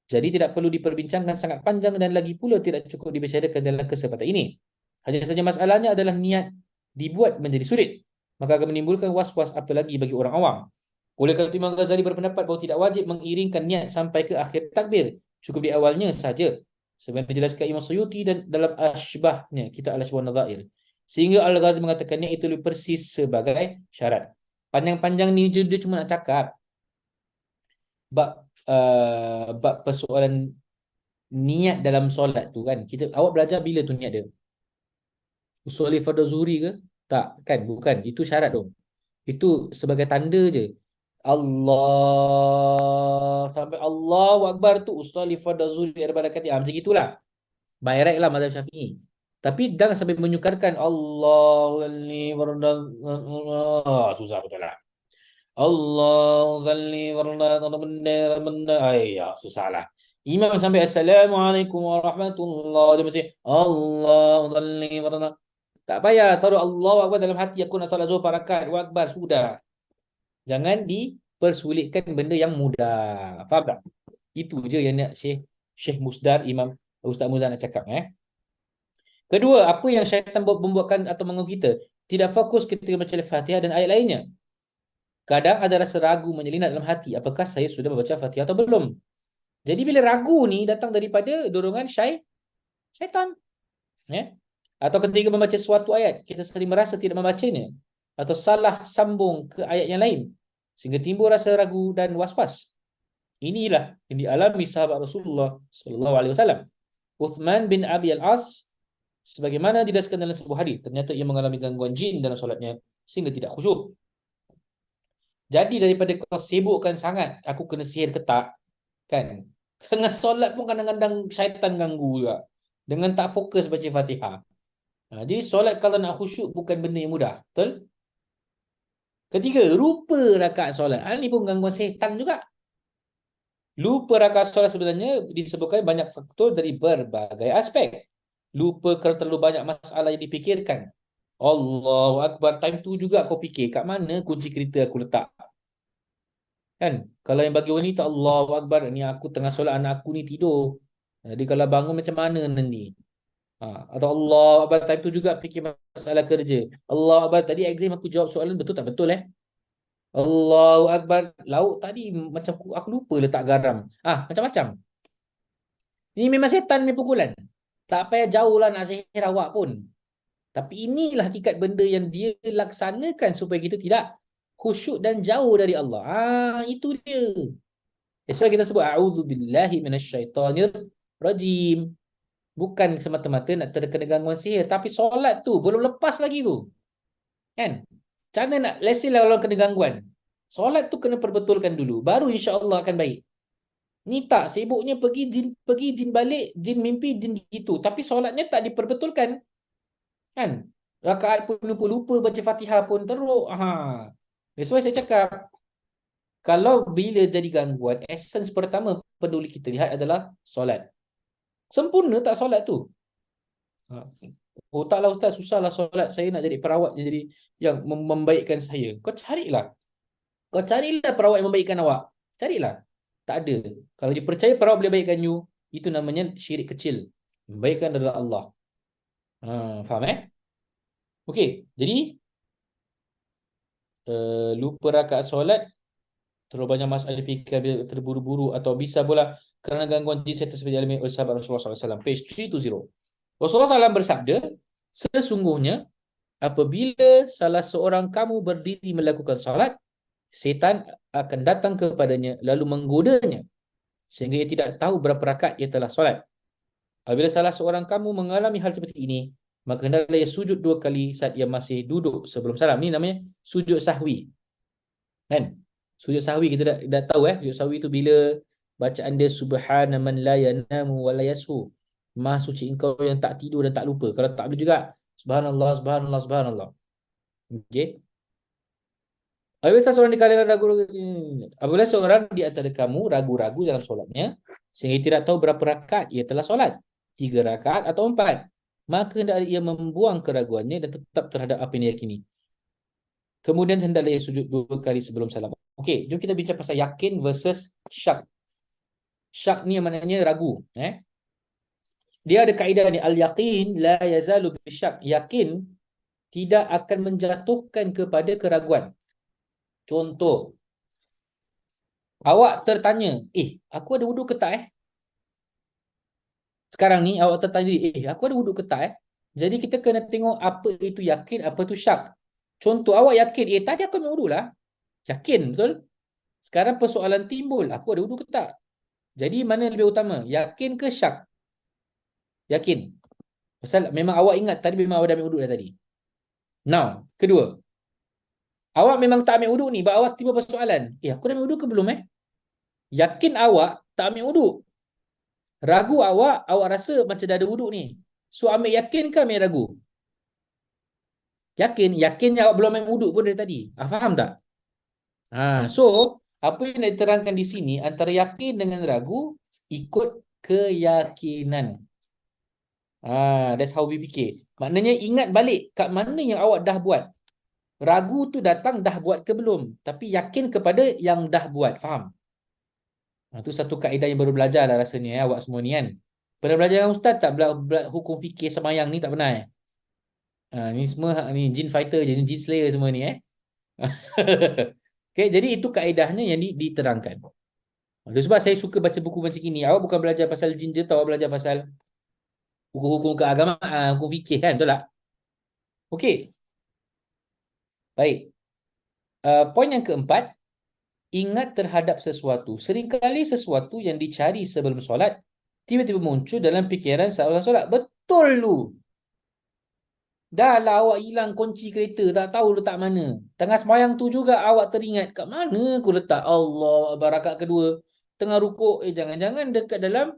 Jadi tidak perlu diperbincangkan sangat panjang dan lagi pula tidak cukup dibicarakan dalam kesempatan ini. Hanya saja masalahnya adalah niat dibuat menjadi sulit. Maka akan menimbulkan was-was apalagi bagi orang awam. Oleh kerana Imam Ghazali berpendapat bahawa tidak wajib mengiringkan niat sampai ke akhir takbir. Cukup di awalnya saja. Sebenarnya dijelaskan Imam Suyuti dan dalam Ashbahnya, kitab Al-Ashbah Nadhair. Sehingga Al-Ghazali mengatakannya itu lebih persis sebagai syarat. Panjang-panjang ni dia cuma nak cakap bab persoalan niat dalam solat tu kan. Awak belajar bila tu niat dia? Usul fardu zuhri ke? Tak, kan? Bukan. Itu syarat tu. Itu sebagai tanda je. Allah sampai Allahu Akbar tu usul fardu zuhri ada pada kata. Macam gitulah. By right lah mazhab Syafi'i. Tapi jangan sampai menyukarkan Allah ni susah betul lah. Allah salli warahmatullahi ya susahlah. Imam sampai assalamualaikum warahmatullahi dia mesti Allah salli warahmatullahi. Tak payah taruh Allah akbar dalam hati aku nak solat Zuhur rakaat wa akbar sudah. Jangan dipersulitkan benda yang mudah. Faham tak? Itu je yang nak Syekh Musdar Imam Ustaz Muzan nak cakap Kedua, apa yang syaitan membuatkan atau mengganggu kita? Tidak fokus ketika membaca Al-Fatihah dan ayat lainnya. Kadang ada rasa ragu menyelinap dalam hati. Apakah saya sudah membaca Fatihah atau belum? Jadi bila ragu ni datang daripada dorongan syaitan. Atau ketika membaca suatu ayat, kita sering merasa tidak membacanya. Atau salah sambung ke ayat yang lain. Sehingga timbul rasa ragu dan was-was. Inilah yang dialami sahabat Rasulullah SAW. Uthman bin Abi al-As, sebagaimana didasarkan dalam sebuah hadis, ternyata ia mengalami gangguan jin dalam solatnya sehingga tidak khusyuk. Jadi daripada kau sibukkan sangat, aku kena sihir ke tak? Kan? Tengah solat pun kadang-kadang syaitan ganggu juga. Dengan tak fokus baca Fatihah. Jadi solat kalau nak khusyuk bukan benda yang mudah. Betul? Ketiga, lupa rakaat solat. Ini pun gangguan syaitan juga. Lupa rakaat solat sebenarnya disebabkan banyak faktor dari berbagai aspek. Lupa kerana terlalu banyak masalah yang dipikirkan. Allahu Akbar, time tu juga kau fikir kat mana kunci kereta aku letak. Kan? Kalau yang bagi wanita Allahu Akbar, ni aku tengah solat anak aku ni tidur. Jadi kalau bangun macam mana nanti? Atau Allah Akbar, time tu juga fikir masalah kerja. Allah Akbar, tadi exam aku jawab soalan betul tak betul Allahu Akbar, lauk tadi macam aku lupa letak garam. Macam-macam. Ini memang setan ni pukulan. Tak payah jauh lah nak sihir awak pun. Tapi inilah hakikat benda yang dia laksanakan supaya kita tidak khusyuk dan jauh dari Allah. Itu dia. That's why kita sebut a'udzubillahi minasyaitonir rajim. Bukan semata-mata nak terkena gangguan sihir, tapi solat tu belum lepas lagi tu. Kan? Macam mana nak let's say lah kalau kena gangguan. Solat tu kena perbetulkan dulu, baru insya-Allah akan baik. Ni tak sibuknya pergi jin balik, jin mimpi, jin gitu, tapi solatnya tak diperbetulkan. Kan? Rakaat pun lupa baca Fatihah pun teruk. That's why saya cakap kalau bila jadi gangguan, essence pertama peduli kita lihat adalah solat. Sempurna tak solat tu? Oh taklah Ustaz, susahlah solat. Saya nak jadi perawat yang jadi yang membaikkan saya. Kau carilah perawat yang membaikkan awak. Carilah. Tak ada. Kalau dia percaya perawat boleh baikkan you, itu namanya syirik kecil. Membaikkan adalah Allah. Faham Okey, jadi lupa rakaat solat, terlalu banyak masalah fikir, terburu-buru atau bisa pula kerana gangguan jin setan seperti dialami oleh sahabat Rasulullah SAW. Page 320. Rasulullah SAW bersabda, sesungguhnya apabila salah seorang kamu berdiri melakukan salat, setan akan datang kepadanya lalu menggodanya sehingga ia tidak tahu berapa rakaat ia telah solat. Apabila salah seorang kamu mengalami hal seperti ini, maka hendaklah ia sujud 2 kali saat ia masih duduk sebelum salam. Ini namanya sujud sahwi. Kan? Sujud sahwi kita dah tahu sujud sahwi itu bila bacaan dia subhana man la yanamu wa la yasu. Maha suci engkau yang tak tidur dan tak lupa. Kalau tak boleh juga subhanallah subhanallah subhanallah. Okey. Apabila seorang di antara kamu ragu-ragu dalam solatnya sehingga tidak tahu berapa rakaat ia telah solat, 3 rakaat atau 4, maka hendaklah ia membuang keraguannya dan tetap terhadap apa yang dia yakini. Kemudian hendaklah ia sujud 2 kali sebelum salam. Okey, jom kita bincang pasal yakin versus syak. Syak ni maknanya ragu. Dia ada kaedah ni, al-yaqin la yazalu bisyak. Yakin tidak akan menjatuhkan kepada keraguan. Contoh, awak tertanya, aku ada wuduk ke tak Sekarang ni awak tertanya, aku ada wuduk ke tak Jadi kita kena tengok apa itu yakin, apa itu syak. Contoh, awak yakin, tadi aku ambil wuduk lah. Yakin, betul? Sekarang persoalan timbul, aku ada wuduk ke tak? Jadi mana yang lebih utama? Yakin ke syak? Yakin. Pasal memang awak ingat tadi memang awak dah ambil wuduk dah tadi. Now, kedua. Awak memang tak ambil wuduk ni, awak tiba persoalan. Aku dah ambil wuduk ke belum Yakin awak tak ambil wuduk. Ragu awak rasa macam dah ada wuduk ni. So ambil yakin ke ambil ragu? Yakin awak belum ambil wuduk pun dari tadi. Faham tak? So apa yang diterangkan di sini antara yakin dengan ragu ikut keyakinan. That's how we fikir. Maknanya ingat balik kat mana yang awak dah buat. Ragu tu datang dah buat ke belum? Tapi yakin kepada yang dah buat. Faham? Itu satu kaedah yang baru belajar lah rasanya awak semua ni kan. Pernah belajar dengan ustaz tak hukum fikir semayang ni tak pernah ni semua ni jin fighter je, jin slayer semua ni Okay, jadi itu kaedahnya yang diterangkan. Oleh sebab saya suka baca buku macam ini. Awak bukan belajar pasal jin je tau, awak belajar pasal hukum-hukum keagamaan, hukum fikir kan, betul tak? Okey. Baik. Poin yang keempat, ingat terhadap sesuatu. Seringkali sesuatu yang dicari sebelum solat tiba-tiba muncul dalam fikiran saat solat. Betul tu. Dah lah awak hilang kunci kereta, tak tahu letak mana. Tengah sembahyang tu juga awak teringat, kat mana aku letak? Allah, rakaat kedua. Tengah rukuk, jangan-jangan dekat dalam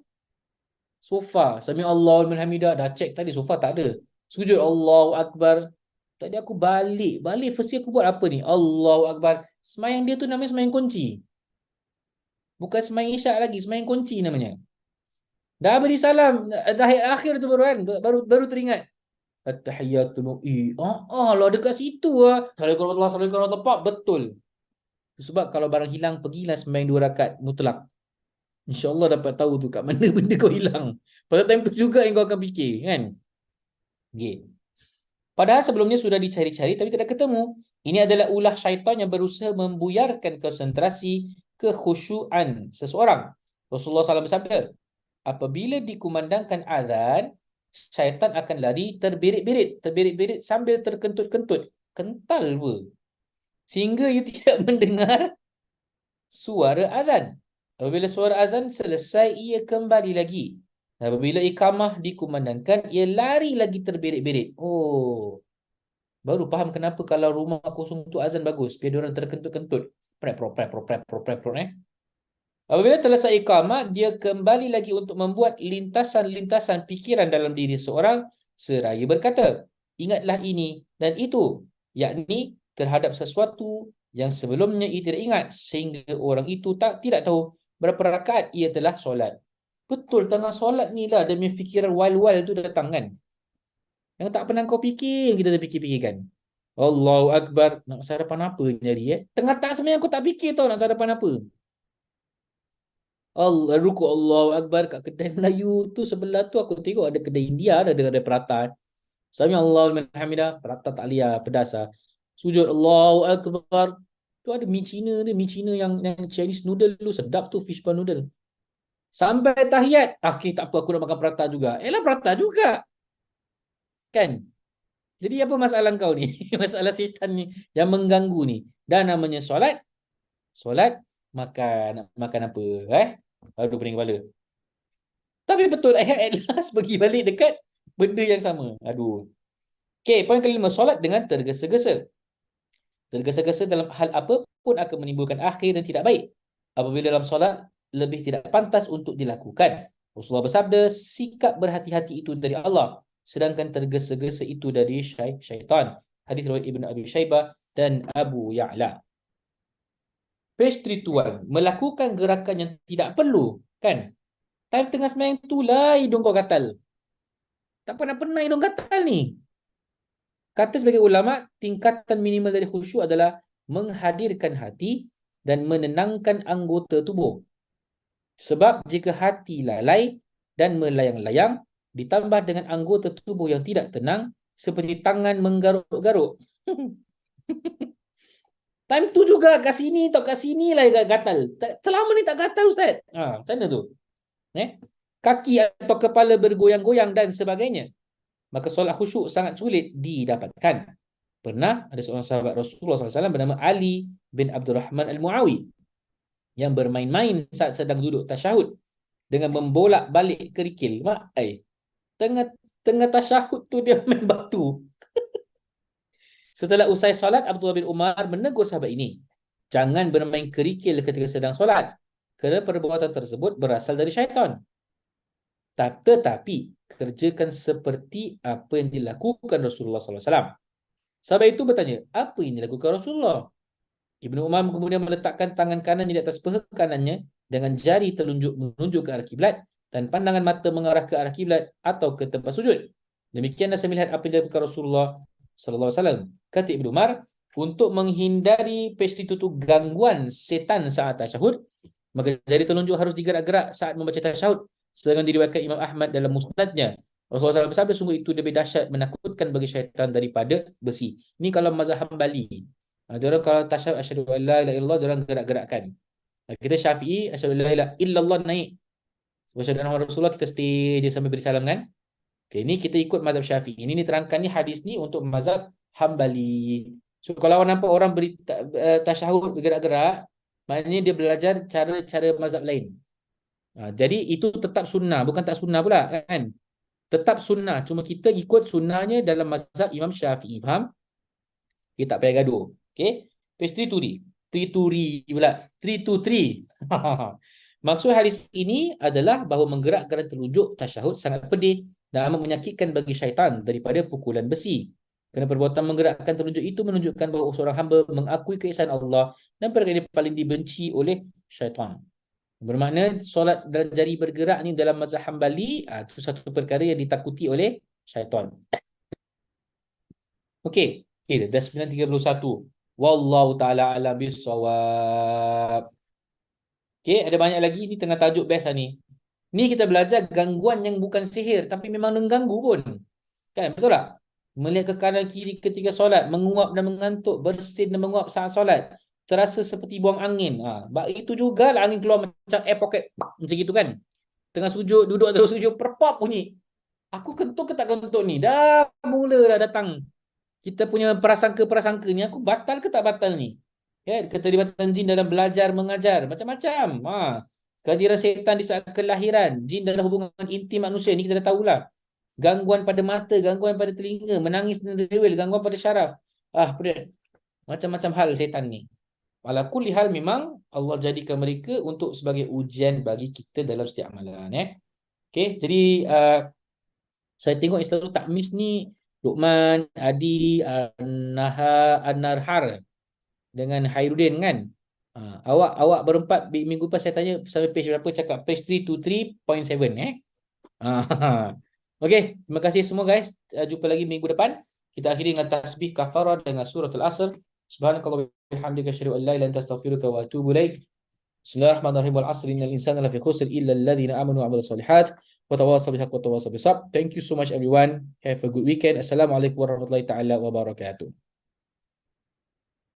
sofa. Sami Allahu liman hamidah, dah cek tadi sofa tak ada. Sujud Allahu Akbar. Tadi aku balik first aku buat apa ni? Allahu Akbar. Sembahyang dia tu namanya sembahyang kunci. Bukan sembahyang isyak lagi, sembahyang kunci namanya. Dah beri salam, dah akhir tu baru kan, baru teringat. At-tahiyyatu lah dekat situ Assalamualaikum warahmatullahi betul. Sebab kalau barang hilang, pergilah sembahyang 2 rakaat mutlak. InsyaAllah dapat tahu tu kat mana benda kau hilang. Pada time tu juga yang kau akan fikir kan. Okay. Padahal sebelumnya sudah dicari-cari tapi tidak ketemu. Ini adalah ulah syaitan yang berusaha membuyarkan konsentrasi kekhusyuan seseorang. Rasulullah SAW bersabda, apabila dikumandangkan azan, syaitan akan lari terbirit-birit sambil terkentut-kentut. Kental apa? Sehingga ia tidak mendengar suara azan. Apabila suara azan selesai, ia kembali lagi. Apabila iqamah dikumandangkan, ia lari lagi terbirit-birit. Oh, baru faham kenapa kalau rumah kosong tu azan bagus. Biar diorang terkentut-kentut. Prep. Apabila selesai iqamah, dia kembali lagi untuk membuat lintasan-lintasan fikiran dalam diri seorang seraya berkata, ingatlah ini dan itu, yakni terhadap sesuatu yang sebelumnya ia tidak ingat sehingga orang itu tidak tahu berapa rakaat ia telah solat. Betul, tengah solat ni lah demi fikiran wild-wild tu datang kan. Yang tak pernah kau fikir, yang kita terfikir-fikirkan. Allahu Akbar. Nak sarapan apa jadi Tengah tak sebenarnya aku tak fikir tau nak sarapan apa. Allah ruku Allahu Akbar kat kedai Melayu tu sebelah tu aku tengok ada kedai India ada prata. Sami Allahu liman hamidah, prata tak liar pedas ah. Sujud Allahu Akbar. Tu ada mie Cina tu, mie Cina yang Chinese noodle tu sedap tu fish pan noodle. Sampai tahiyat, okay, tak apa aku nak makan prata juga. Elah prata juga. Kan? Jadi apa masalah kau ni? Masalah setan ni yang mengganggu ni. Dan namanya solat, solat makan makan apa? Aduh pening kepala. Tapi betul ayat at last pergi balik dekat benda yang sama. Aduh. Okay, poin kelima, solat dengan tergesa-gesa. Tergesa-gesa dalam hal apa pun akan menimbulkan akhir dan tidak baik. Apabila dalam solat lebih tidak pantas untuk dilakukan. Rasulullah bersabda, sikap berhati-hati itu dari Allah, sedangkan tergesa-gesa itu dari syaitan. Hadis riwayat Ibn Abi Shaybah dan Abu Ya'la. Page 321, melakukan gerakan yang tidak perlu, kan? Time tengah sembahyang tu lah hidung kau gatal. Tak pernah hidung gatal ni. Kata sebagai ulama, tingkatan minimal dari khusyuk adalah menghadirkan hati dan menenangkan anggota tubuh. Sebab jika hati lalai dan melayang-layang, ditambah dengan anggota tubuh yang tidak tenang, seperti tangan menggaruk-garuk. Time tu juga kat sini atau kat sini lah gatal. Selama ni tak gatal Ustaz. Macam mana tu? Kaki atau kepala bergoyang-goyang dan sebagainya. Maka solat khusyuk sangat sulit didapatkan. Pernah ada seorang sahabat Rasulullah SAW bernama Ali bin Abdurrahman Al-Muawi yang bermain-main saat sedang duduk tasyahud dengan membolak-balik kerikil. Tengah tasyahud tu dia main batu. Setelah usai solat, Abdullah bin Umar menegur sahabat ini, jangan bermain kerikil ketika sedang solat, kerana perbuatan tersebut berasal dari syaitan. Tetapi kerjakan seperti apa yang dilakukan Rasulullah SAW. Sahabat itu bertanya, apa yang dilakukan Rasulullah? Ibnu Umar kemudian meletakkan tangan kanan di atas paha kanannya dengan jari telunjuk menunjuk ke arah kiblat dan pandangan mata mengarah ke arah kiblat atau ke tempat sujud. Demikianlah saya melihat apa yang dilakukan Rasulullah SAW. Kata Ibnu Umar, untuk menghindari peristiwa gangguan setan saat tasyahud, maka jari telunjuk harus digerak-gerak saat membaca tasyahud. Sedangkan diriwayatkan Imam Ahmad dalam musnadnya, Rasulullah SAW bersabda, sungguh itu lebih dahsyat menakutkan bagi syaitan daripada besi. Ini kalau mazhab Hambali. Diorang kalau tasyahud asyhadu an la ilaha illallah, diorang gerak-gerakkan. Kita Syafi'i asyhadu an la ilaha illallah naik. Asyhadu anna Rasulullah kita stay je sampai beri salam kan. Okay, ini kita ikut mazhab Syafi'i. Ini terangkan ni hadis ni untuk mazhab Hambali. So kalau awak nampak orang beri tasyahud bergerak-gerak, maknanya dia belajar cara-cara mazhab lain. Jadi itu tetap sunnah, bukan tak sunnah pula kan. Tetap sunnah, cuma kita ikut sunnahnya dalam mazhab Imam Syafi'i. Faham? Kita tak payah gaduh. Okay. Page 323 pula. 323. Maksud hadis ini adalah bahawa menggerakkan telunjuk tasyahud sangat pedih dan amat menyakitkan bagi syaitan daripada pukulan besi. Kerana perbuatan menggerakkan telunjuk itu menunjukkan bahawa seorang hamba mengakui keesaan Allah dan perkara ini paling dibenci oleh syaitan. Bermakna solat dan jari bergerak ni dalam mazhab Hambali, itu satu perkara yang ditakuti oleh syaitan. Okey, dah 9:31. Wallahu taala alam bisawab. Okey, ada banyak lagi ni tengah tajuk best ni. Ni kita belajar gangguan yang bukan sihir tapi memang mengganggu pun. Kan, betul tak? Melihat ke kanan kiri ketika solat, menguap dan mengantuk, bersin dan menguap saat solat. Terasa seperti buang angin. Itu jugalah angin keluar macam air pocket. Macam gitu kan. Tengah sujud, duduk terus sujud, perpop bunyi. Aku kentut ke tak kentut ni? Dah mula dah datang. Kita punya prasangka-prasangka ni, aku batal ke tak batal ni? Keterlibatan jin dalam belajar, mengajar. Macam-macam. Kehadiran setan di saat kelahiran. Jin dalam hubungan intim manusia. Ni kita dah tahulah. Gangguan pada mata, gangguan pada telinga, menangis dan rewel, gangguan pada syaraf. Macam-macam hal setan ni. Ala kulli hal memang Allah jadikan mereka untuk sebagai ujian bagi kita dalam setiap amalan. Okay, jadi saya tengok Islahul Takmis ni Luqman, Adi, An-Narhar dengan Hairudin kan. Awak berempat minggu lepas saya tanya sampai page berapa, cakap page 323.7 . Okey, terima kasih semua guys. Jumpa lagi minggu depan. Kita akhiri dengan tasbih kafarah dengan surah Al-Asr. Subhanakallah wa bihamdika asyhadu an la ilaha illa anta astaghfiruka wa atubu ilaik. Bismillahirrahmanirrahim. Wal 'asri innal insana lafi khusr illa alladhina amanu wa 'amilus solihat wa tawassaw bil haqqi wa tawassaw bis sabr. Thank you so much everyone. Have a good weekend. Assalamualaikum warahmatullahi taala wabarakatuh.